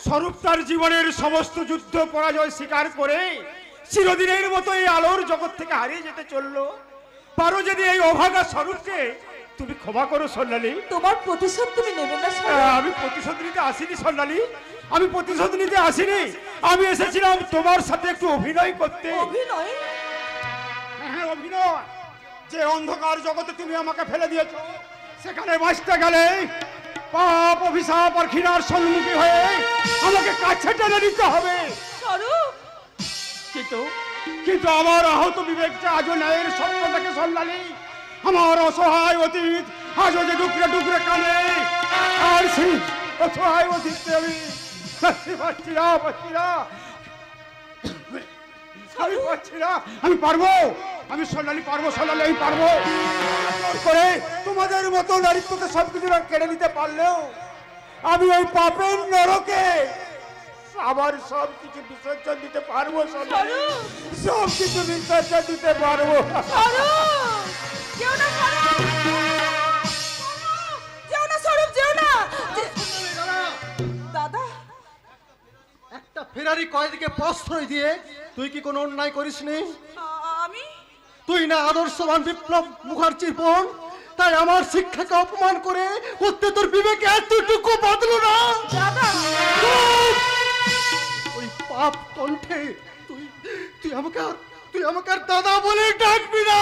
স্বরূপ তার জীবনের সমস্ত যুদ্ধ পরাজয় স্বীকার করে চিরদিনের মতো এই আলোর জগৎ থেকে হারিয়ে যেতে চললো। পারো যদি এই অভাগা স্বরূপকে তুমি ক্ষমা করো স্বর্ণালী। তোমার প্রতিশোধ তুমি নেবে না আমি প্রতিশোধ নিতে আসিনি স্বর্ণালী, আমি প্রতিশোধ নিতে আসিনি। আমি এসেছিলাম তোমার সাথে একটু অভিনয় করতে। অভিনয়? হ্যাঁ অভিনয়। যে অন্ধকার জগতে তুমি আমাকে ফেলে দিয়েছো, সেখানে বাঁচতে গেলে পাপ অভিশাপ আর ঘৃণার সম্মুখী হয়ে আমাকে কাছে টেনে নিতে হবে। কিন্তু আমার আহত বিবেকটা আজও ন্যায়ের সত্যটাকে স্বর্ণালী। আমার অসহায় অতীত আজও যে টুকরে টুকরে কানে, আর সেই অসহায় অতীতকে আমি পাচ্ছি না। আমি পারবো, আমি স্বর্ণালী পারবো, স্বর্ণালী আমি পারবো। করে তোমাদের মতো নারীত্বকে সবকিছু কেড়ে নিতে পারলেও আমি ওই পাপের নরকে আমার সবকিছু বিসর্জন দিতে পারবো। সবকিছু বিসর্জন দিতে পারবো। দাদা, একটা ফেরারি কয়েদিকে প্রশ্রয় দিয়ে তুই কি কোনো অন্যায় করিসনি? আমি? তুই না আদর্শবান বিপ্লব মুখার্জির বোন, তাই আমার শিক্ষাকে অপমান করে করতে তোর বিবেকে এতটুকু বদলো না? ওই পাপ কণ্ঠে তুই আমাকে আর দাদা বলে ডাকবি না।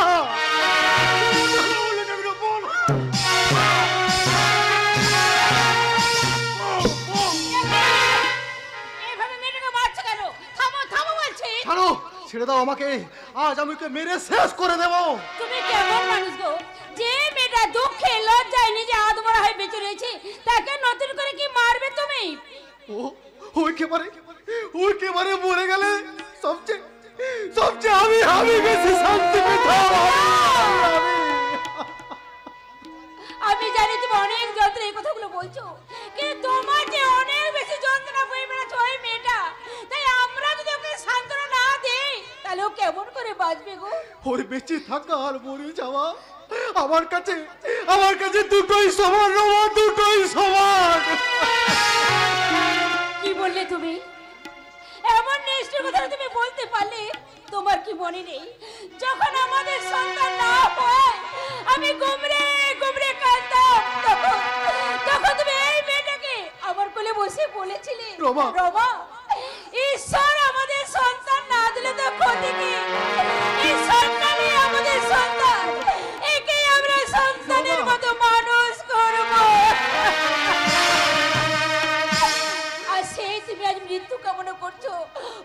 ছাড়ো, ছেড়ে দাও আমাকে, আজ আমি ওকে মেরে শেষ করে দেবো। তুমি কেমন মানুষ গো, যে মেয়েটা দুঃখে লজ্জায় নিজে আদমরা হয়ে বেঁচে রয়েছে, তাকে নতুন করে কি মারবে তুমি? ওই কেবারে মরে গেলে সবচেয়ে আমি বেশি শান্তি পেতাম। আমি জানি তুমি অনেক যন্ত্রণা এই কথাগুলো বলছো, কিন্তু তোমার যে অনেক বেশি যন্ত্রণা বয়ে বেড়াচ্ছে ওই মেয়েটা, তাই আমরা যদি ওকে সান্ত্বনা না দিই তাহলে ও কেমন করে বাঁচবে গো? ওর বেঁচে থাকা আর মরে যাওয়া আমার কাছে দুটোই সমান, দুটোই সমান। কি বললে তুমি? এমন নিষ্ঠুর কথা তুমি বলতে পারলে? তোমার কি মনে নেই যখন আমাদের সন্তান না হয় আমি গুমরে গুমরে কাঁদতাম, তখন তুমি এই মেয়েটাকে আমার কোলে বসে বলেছিলে, রমা ঈশ্বর আমাদের সন্তান না দিলে তো ক্ষতি কি? এই সন্তানই আমাদের সন্তান, একে আমরা সন্তানের মতো মানুষ করব। আর সেই তুমি আজ মৃত্যু কামনা করছো।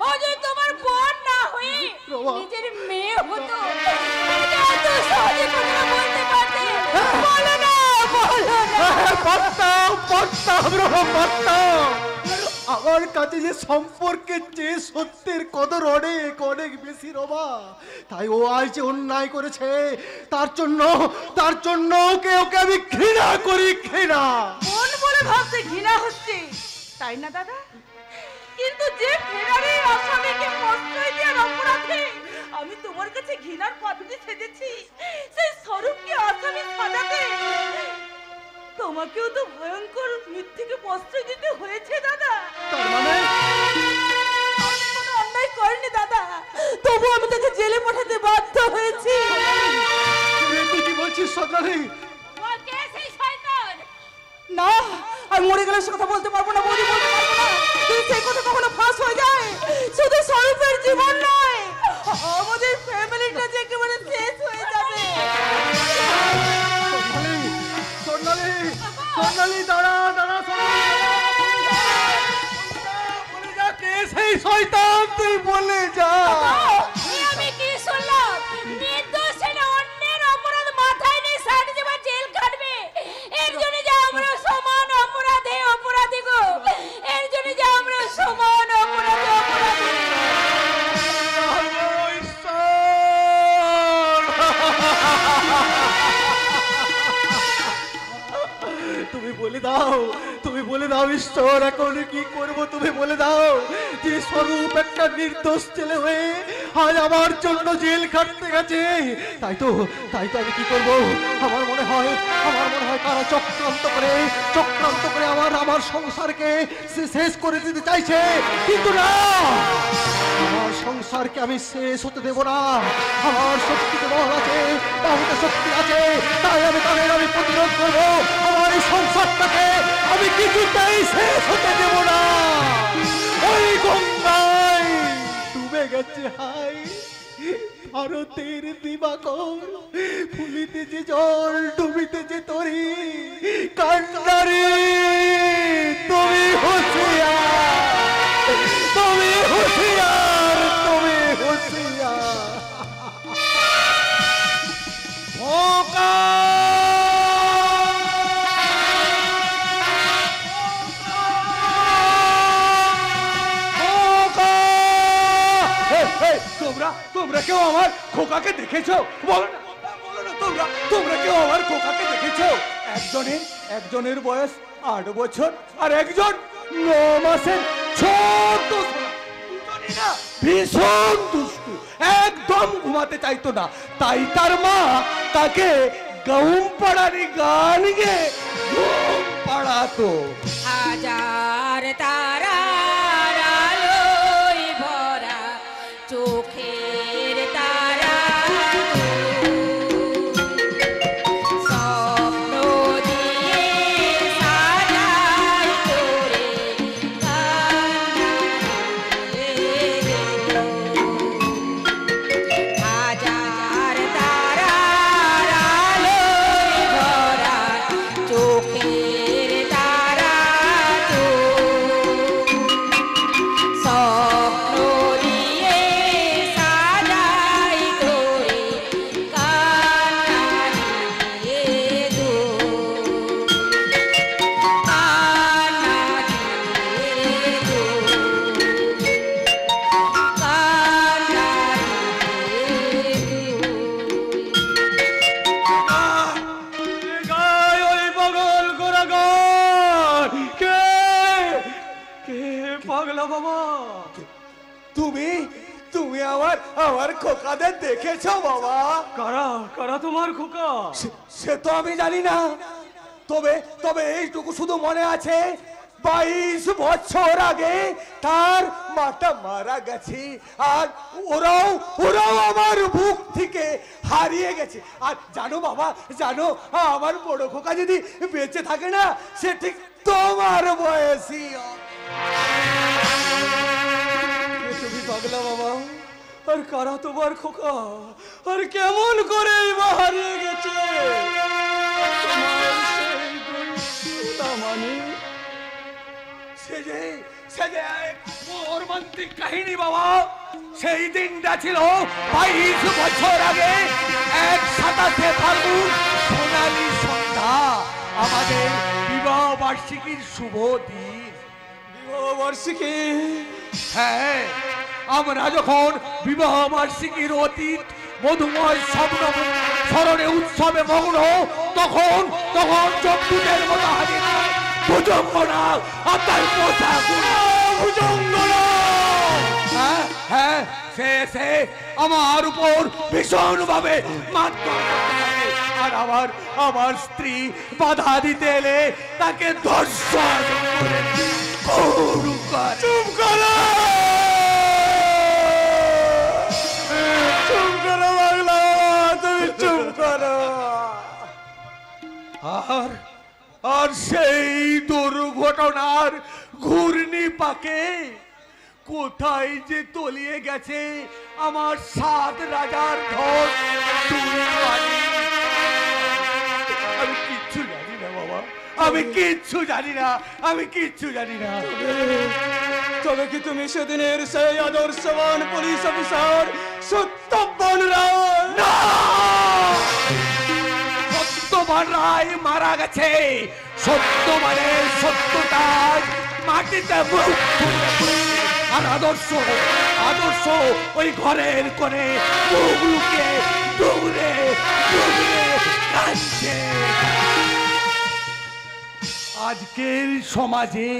ও যদি তোমার বোন না হয়ে নিজের মেয়ে হতো, এত সহজে কথা বলতে পারতে। বলো না, আমার কাছে যে সম্পর্কের চেয়ে সত্যের কদর অনেক অনেক বেশি রবা। তাই ও আজ যে অন্যায় করেছে তার জন্য ওকে আমি ঘৃণা করি, ঘৃণা। মন বলে ভাবতে ঘৃণা হচ্ছে, তাই না দাদা? কিন্তু যে ফেরারি আসামিকে প্রশ্রয় দেওয়ার অপরাধে আমি তোমার কাছে ঘৃণার পাদুকে ছেড়েছি, সেই স্বরূপকে আসামি সাজাতে তোমাকেও তো ভয়ঙ্কর মৃত্যুকে প্রশ্রয় দিতে হয়েছে দাদা। তার মানে আমি কোনো অন্যায় করিনি দাদা, তবু আমি তাকে জেলে পাঠাতে বাধ্য হয়েছি। তুই কি বলছিস স্বর্ণালী? না, আমি মরে গেলে সে কথা বলতে পারবো না, বলতে পারবো না। কিন্তু সেই কথা কখনো ফাঁস হয়ে যায়, শুধু স্বরূপের জীবন নয়, আমাদের ফ্যামিলিটা যে একেবারে শেষ হয়ে যাবে। স্বর্ণালী দাঁড়া, বলে যা কে সেই শয়তান, তুই বলে যা। আমি কি শুনলাম? নির্দোষ ছেলে অন্যের অপরাধ মাথায় নিয়ে সারা জীবন জেল কাটবে, এর জন্য যে আমরা সমান অপরাধী গো, এর জন্য যে আমরা সমান অপরাধী। তুমি বলে দাও ঈশ্বর, এখন কি করবো? তুমি বলে দাও যে স্বরূপ একটা নির্দোষ ছেলে হয়ে আজ আমার জন্য জেল খাটতে গেছে। তাই তো আমি কি করব? আমার মনে হয় তারা চক্রান্ত করে আমার সংসারকে শেষ করে দিতে চাইছে। কিন্তু না, আমার সংসারকে আমি শেষ হতে দেব না। আমার শক্তিতে বল আছে, তাহলে শক্তি আছে, তাই আমি প্রতিরোধ করবো। আমার এই সংসারটাকে আমি কিছুতেই শেষ হতে দেব না। ওই গঙ্গায় ডুবে গেছে হাই ভারতের দিবাকর, ফুলিতে যে জল ডুবিতে যে তরি। কান্ডারি তুমি হুঁশিয়ার, তুমি হুঁশিয়ার, তুমি হুঁশিয়ার। ভোকা তোমরা কেউ আমার খোকাকে দেখেছো? বলো না তোমরা কেউ আমার খোকাকে দেখেছো? একজনের বয়স 8 বছর আর একজন 9 মাসের ছোট। ভীষণ দুষ্টু, একদম ঘুমাতে চাইতো না। তাই তার মা তাকে গৌম পাড়ানি গান গেয়ে ঘুম পাড়াতো। হাজার তারার আলোয় ভরা চোখের তারা, স্বপ্ন দিয়ে সাজাই তোরে হাজার তারার আলোয় ভরা চোখের তারা তো স্বপ্ন দিয়ে সাজাই তোরে কান্না দিয়ে দো, কান্না দিয়ে দো, কান্না দিয়ে দো। গায় ওই বগল গোরা গান। কে পাগলা বাবা? তুমি আমার খোকাদের দেখেছো বাবা? কারা তোমার খোকা? সে তো আমি জানি না, তবে এইটুকু শুধু মনে আছে, 22 বছর আগে তার মাটা মারা গেছে, আর ওরাও আমার বুক থেকে হারিয়ে গেছে। আর জানো বাবা, আমার বড় খোকা যদি বেঁচে থাকে না, সে ঠিক তোমার বয়সী। তুমি পাগলা বাবা? আর কারা তোমার খোকা? আর কেমন করে হারিয়ে গেছে? সে যে এক মর্মান্তিক কাহিনী বাবা। সেই দিনটা ছিল 22 বছর আগে, এক 27 ফাল্গুন সোনালী সন্ধ্যা, আমাদের বিবাহ বার্ষিকীর শুভ দিন। বিবাহ বার্ষিকী? হ্যাঁ, আমরা যখন বিবাহ বার্ষিকীর অতীত মধুময় স্বপ্ন স্মরণে উৎসবে মগ্ন, তখন জম্বুদের মতো হাজির ভুজঙ্গনা, আপনার পোশাক ভুজঙ্গনা। হ্যাঁ, সে আমার উপর ভীষণ ভাবে মারধর করে। আর আমার স্ত্রী বাধা দিতে এলে তাকে ধর্ষণ করে। চুপ করো বাংলা, তুমি চুপ করো। আর সেই দুর্ঘটনার ঘূর্ণি পাকে কোথায় যে তলিয়ে গেছে আমার 7 রাজার ধন। আমি কিচ্ছু জানি না বাবা, আমি কিচ্ছু জানি না। তবে কি তুমি সেদিনের সেই আদর্শবান পুলিশ অফিসার সত্যবান রায়? না, সত্যবান রায় মারা গেছে। সত্যবানের সত্যতা মাটিতে আর আদর্শ ওই ঘরের কোণে মুখ লুকিয়ে ডুবরে কাঁদছে। আজকের সমাজে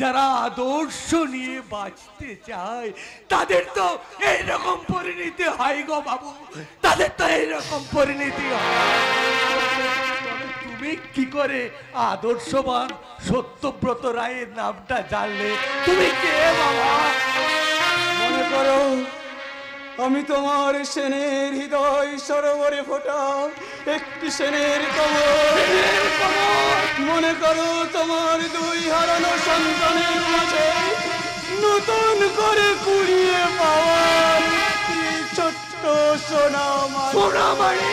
যারা আদর্শ নিয়ে বাঁচতে চায় তাদের তো এইরকম পরিণতি হয় গো বাবু, তাদের তো এইরকম পরিণতি হয়। তুমি কি করে আদর্শবান সত্যব্রত রায়ের নামটা জানলে? তুমি কে বাবা? মনে করো আমি তোমার সেনের হৃদয় সরোবরে ফোটা একটি সেনের কমল। মনে করো তোমার দুই হারানো সন্তানের মাঝে নতুন করে কুড়িয়ে পাওয়ার ছোট্ট সোনামারি।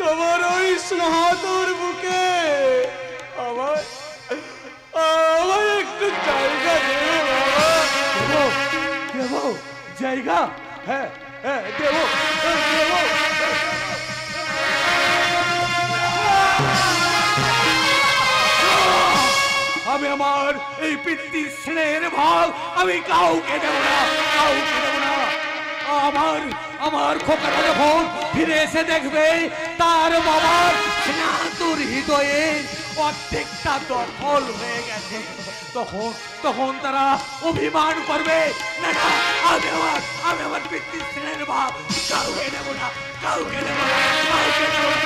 তোমার ওই স্নেহাতুর বুকে আমার একটু জায়গা দেবে বাবা। দেবো জায়গা? হ্যাঁ হ্যাঁ দেবো। আমি আমার এই পিতৃ স্নেহের ভাগ আমি কাউকে দেব না, কাউকে দেব না। আমার খোকারা যখন ফিরে এসে দেখবে তার বাবার স্নেহাতুর হৃদয়ের অর্ধেকটা দখল হয়ে গেছে, তখন তারা অভিমান করবে। না না, আমি আমার পিতৃ স্নেহের ভাব কাউকে নেব না, কাউকে নেব না, কাউকে নেব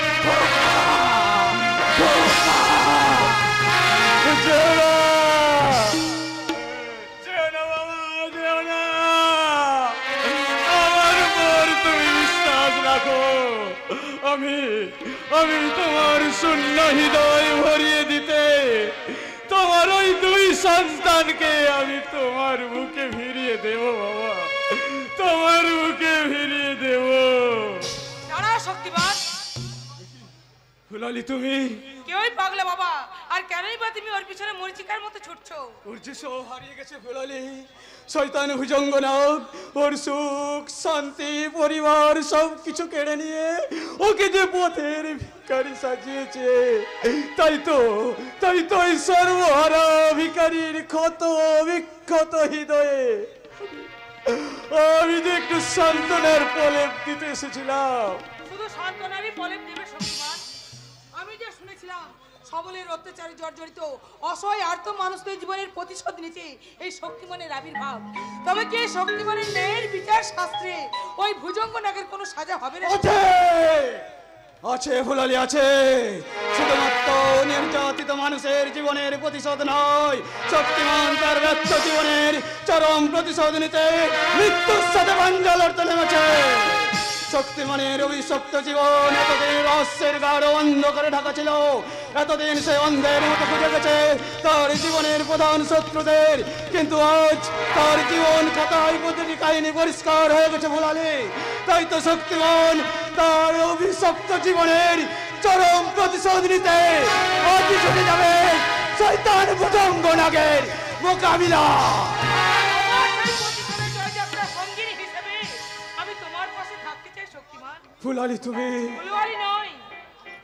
আমি তোমার শূন্য হৃদয় ভরিয়ে দিতে তোমার ওই দুই সন্তানকে আমি তোমার বুকে ফিরিয়ে দেব বাবা, তোমার বুকে ফিরিয়ে দেব। দাঁড়াও শক্তিমান। ফুলালি তুমি কেউই পাগলা বাবা, আর কেনই বা তুমি ওর পিছনে মরিচিকার মতো ছুটছো? ওর যে সব হারিয়ে গেছে ফুলালি, শয়তান ভুজঙ্গনাথ ওর সুখ শান্তি পরিবার সব কিছু কেড়ে নিয়ে ওকে যে পথের ভিখারি সাজিয়েছে। তাই তো ওই সর্বহারা ভিখারির ক্ষত বিক্ষত হৃদয়ে আমি যে একটু সান্ত্বনার প্রলেপ দিতে এসেছিলাম। শুধু সান্ত্বনারই প্রলেপ দেবে শক্তিমান? আমি যে শুনেছিলাম সবলের অত্যাচারে জর্জরিত অসহায় আর্ত মানুষদের জীবনের প্রতিশোধ নিতে এই শক্তিমানের আবির্ভাব। তবে কি শক্তিমানের ন্যায়ের বিচার শাস্ত্রে ওই ভুজঙ্গ নাগের কোনো সাজা হবে না? আছে ফুলালি আছে। শুধুমাত্র নির্যাতিত মানুষের জীবনের প্রতিশোধ নয়, শক্তিমান তার ব্যর্থ জীবনের চরম প্রতিশোধ নিতে মৃত্যুর সাথে পাঞ্জা লড়তে নেমেছে। শক্তিমানের অভিশপ্ত জীবন এতদিন রহস্যের গাঢ় অন্ধকারে ঢাকা ছিল। এতদিন সে অন্ধের মতো খুঁজে গেছে তার জীবনের প্রধান শত্রুদের, কিন্তু আজ তার জীবন খাতায় প্রতিটি কাহিনী পরিষ্কার হয়ে গেছে ফুলালি। তাই তো শক্তিমান তার অভিশপ্ত জীবনের চরম প্রতিশোধ নিতে আজ ছুটে যাবে শয়তান ভুজঙ্গ নাগের মোকাবিলা। ফুলালি তুমি ফুলওয়ারি নয়,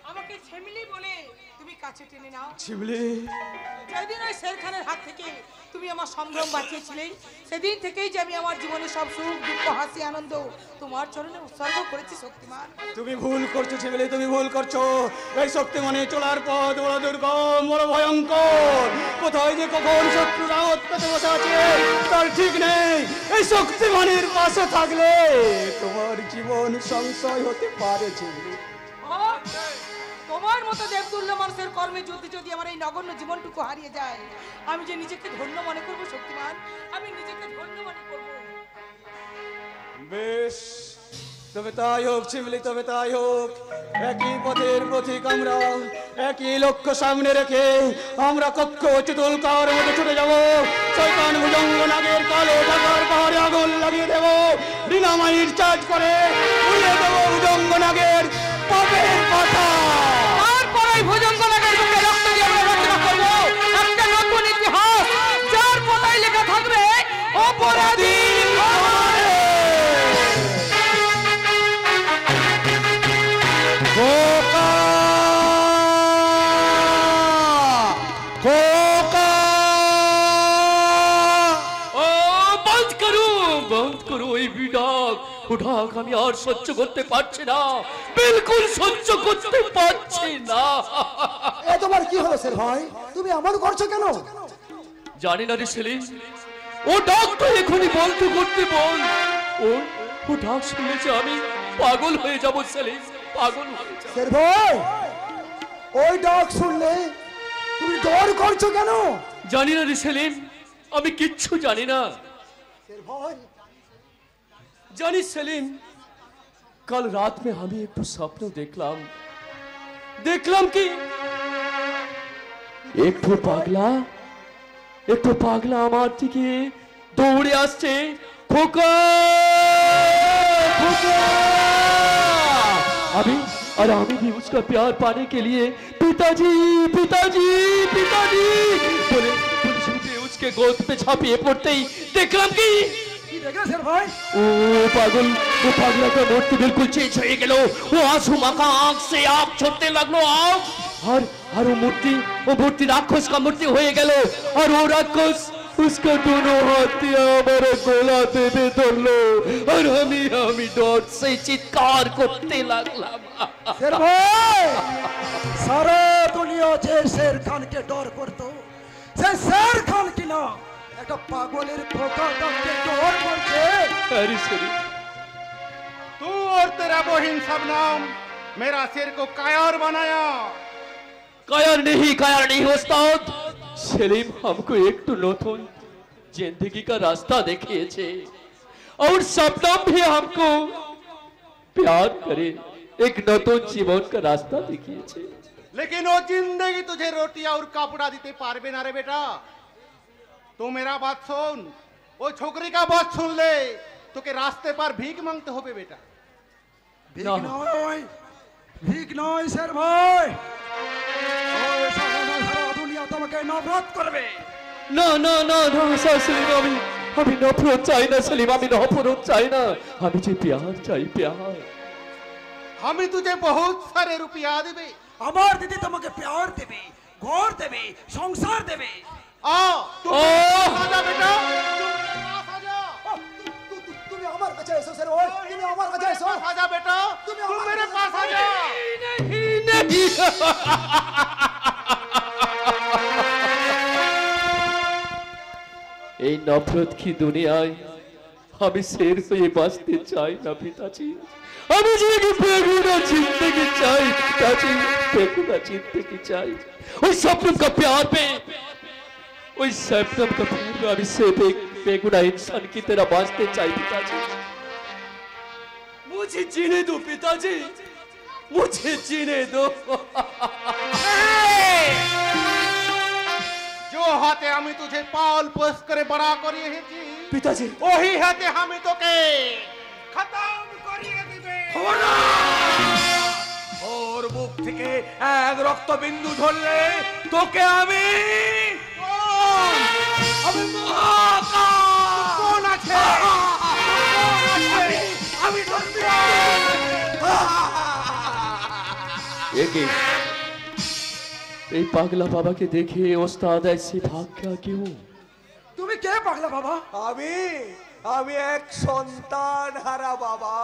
আমাকে ছেমিলি বলে তুমি কাছে টেনে নাও। ছিমলি, যেদিন ওই শেরখানের হাত থেকে তুমি আমার সম্ভ্রম বাঁচিয়েছিলে, সেদিন থেকেই যে আমি আমার জীবনের সব সুখ দুঃখ হাসি আনন্দ তোমার চরণে উৎসর্গ করেছি শক্তিমান। তুমি ভুল করছো ছিমলি, তুমি ভুল করছো। এই শক্তিমানে চলার পথ বড় দুর্গম, বড় ভয়ঙ্কর। কোথায় যে কখন শত্রুরা পেতে বসে আছে তার ঠিক নেই। এই শক্তিমানের পাশে থাকলে তোমার জীবন সংশয় হতে পারে ছিমলি। তোমার মতো দেবতুল্য মানুষের কর্মে যদি আমার এই নগণ্য জীবনটুকু হারিয়ে যায়, আমি যে নিজেকে ধন্য মনে করবো শক্তিমান, আমি নিজেকে ধন্য মনে করবো। বেশ, তবে তাই হোক ছিমলি, তবে তাই হোক। একই পথের পথিক আমরা, একই লক্ষ্য সামনে রেখে আমরা কক্ষ চিতুল কার মধ্যে ছুটে যাবো। শয়তান ভুজঙ্গ নাগের কালো ঢাকার পাহাড়ে আগুন লাগিয়ে দেবো। ডিনামাইট চার্জ করে উড়িয়ে দেবো ভুজঙ্গ নাগের পাপের কথা। তারপরে ভুজঙ্গ নাগের বুকে রক্ত দিয়ে আমরা রচনা করবো একটা নতুন ইতিহাস, যার পাতায় লেখা থাকবে অপরাধী। বন্ধ করো ওই বিডাক, উঠাক আমি আর সহ্য করতে পারছি না, বিলকুল সহ্য করতে পারছি না। এ তোমার কি হলো স্যার ভাই, তুমি এমন করছো কেন? জানি না রে সেলিম, ও ডাকটা এখনই বন্ধ করতে বল। ও ডাক শুনেছে আমি পাগল হয়ে যাব সেলিম, পাগল হয়ে যাব। স্যার ভাই ওই ডাক শুনলে তুমি ডর করছো কেন? জানি না রে সেলিম, আমি কিচ্ছু জানি না। স্যার ভাই জানিস সেলিম, कल रात में हमें एक स्वप्न देखलाम कि एक पागला আমার দিকে দৌড়ে আসছে। খোকা খোকা, আমি भी उसका प्यार पाने के लिए पिताजी पिताजी पिताजी बोले उसके गोद पे छापिए पड़ते ही देखलाम कि ও পাগলা का मूर्ति बिल्कुल चेंज हो गया। वो आंसू माखा आंख से आग छोड़ते लगलो आग, और वो मूर्ति राक्षस का मूर्ति हो गया। और वो राक्षस उसका दोनों हाथ हमारे गोलाते में धरलो, और हमी डर से चित्कार करते लगलाम। शेर भाई सारा दुनिया जे शेर खान के डर करतो, से शेर खान की ना একটা পাগলের খোকা ডাকতে ডর করছে। अरे सरी तू और तेरा बहिन सबनाम मेरा शेर को कायर बनाया। कायर नहीं उस्ताद। सेलिम हमको एक तो नতুন जिंदगी का रास्ता देखिए और सबनाम भी हमको प्यार करे एक नতুন जीवन का रास्ता देखिए। लेकिन वो जिंदगी तुझे रोटी और कपड़ा देते पारबे ना रे बेटा। तू मेरा बात सुन, वो छोकरी का बात सुन ले, तो के रास्ते पर भीख मांगते हो बेटा। भीख नय शेर भाई, ओए सारा दुनिया তোমাকে নফরত করবে। না না না না সেলিম, আমি নফরত চাই না সেলিম, আমি নফরত চাই না, আমি যে प्यार চাই प्यार। আমি तुझे बहुत सारे रुपया देबे। আমার দিদি তোমাকে प्यार দেবে, ঘর দেবে, সংসার দেবে। तू आजा बेटा, তুমি আমার কাছে এসো স্যার, ওই তুমি আমার কাছে এসো। आजा बेटा, तू मेरे पास आजा। नहीं এই নফরত কি দুনিয়ায় আমি শের হয়ে বাঁচতে চাই না পিতাজি। আমি যে বেগুনা জিंदगी চাই পিতাজি, বেগুনা জিंदगी চাই। ওই सपनम का प्यार पे, ওই सपनम का प्यार में আমি से बेगुनाह इंसान की तरह बांचते चाहिए पिताजी। मुझे जीने दो पिताजी, मुझे जीने दो। जो हाथे हमें तुझे पाल पोस करे बड़ा करिए है जी पिताजी, वही हाथे हमें तो के खत्म करिए दिबे। ওর মুখ থেকে এক রক্তবিন্দু ঝরলে তোকে আমি কোন আছে আমি এই পাগলা বাবাকে দেখে ওস্তাদ ऐसे भाग गया क्यों? তুমি কে পাগলা বাবা? আমি এক সন্তান হারা বাবা।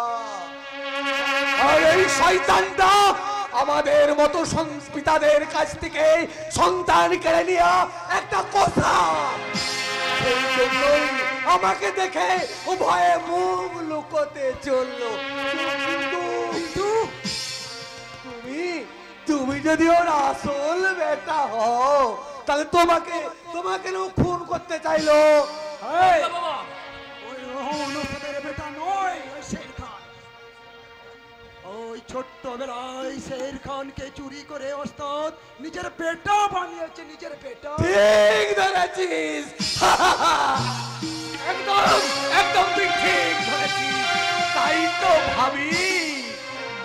আর এই শয়তানটা আমাদের মতো পিতাদের কাছ থেকে সন্তান কেড়ে নিয়ে একটা কথা, সেই জন্যই আমাকে দেখে ও ভয়ে মুখ লুকোতে চললো। কিন্তু তুমি যদি ওর আসল বেটা হও তাহলে তোমাকে খুন করতে চাইলো। বেটা নয় শের খান, ওই ছোট্ট বেলায় শের খানকে চুরি করে ওস্তাদ নিজের বেটা বানিয়েছে, নিজের বেটা। ঠিক ধরেছিস, একদম তুই ঠিক ধরেছিস। তাই তো ভাবি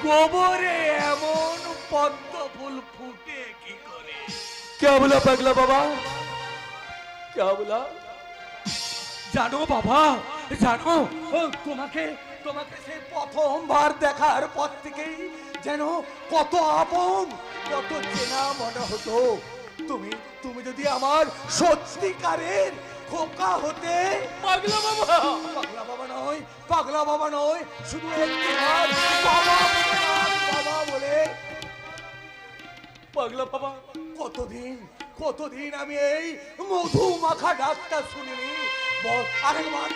গোবরে এমন পদ্ম ফুল ফুটে কি করে। क्या बोला पगला बाबा, क्या बोला? জানো বাবা, জানো তোমাকে সে প্রথমবার দেখার পর থেকেই যেন কত আপন, কত চেনা মনে হতো। তুমি যদি আমার সত্যিকারের খোকা হতে পাগলা বাবা, পাগলা বাবা নয়, পাগলা বাবা নয়, শুধু একটিবার বাবা বলে ডাক, বাবা বলে। পাগলা বাবা, কতদিন আমি এই মধু মাখা ডাকটা শুনিনি। বল আরেকবার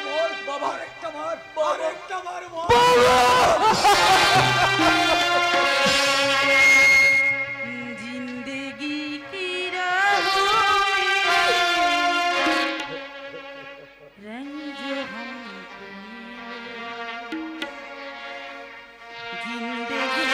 বল বাবা, আরেকটা বার বল। जिंदगी की रंग जो हमको जिंदगी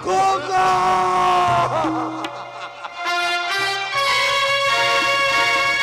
খোকা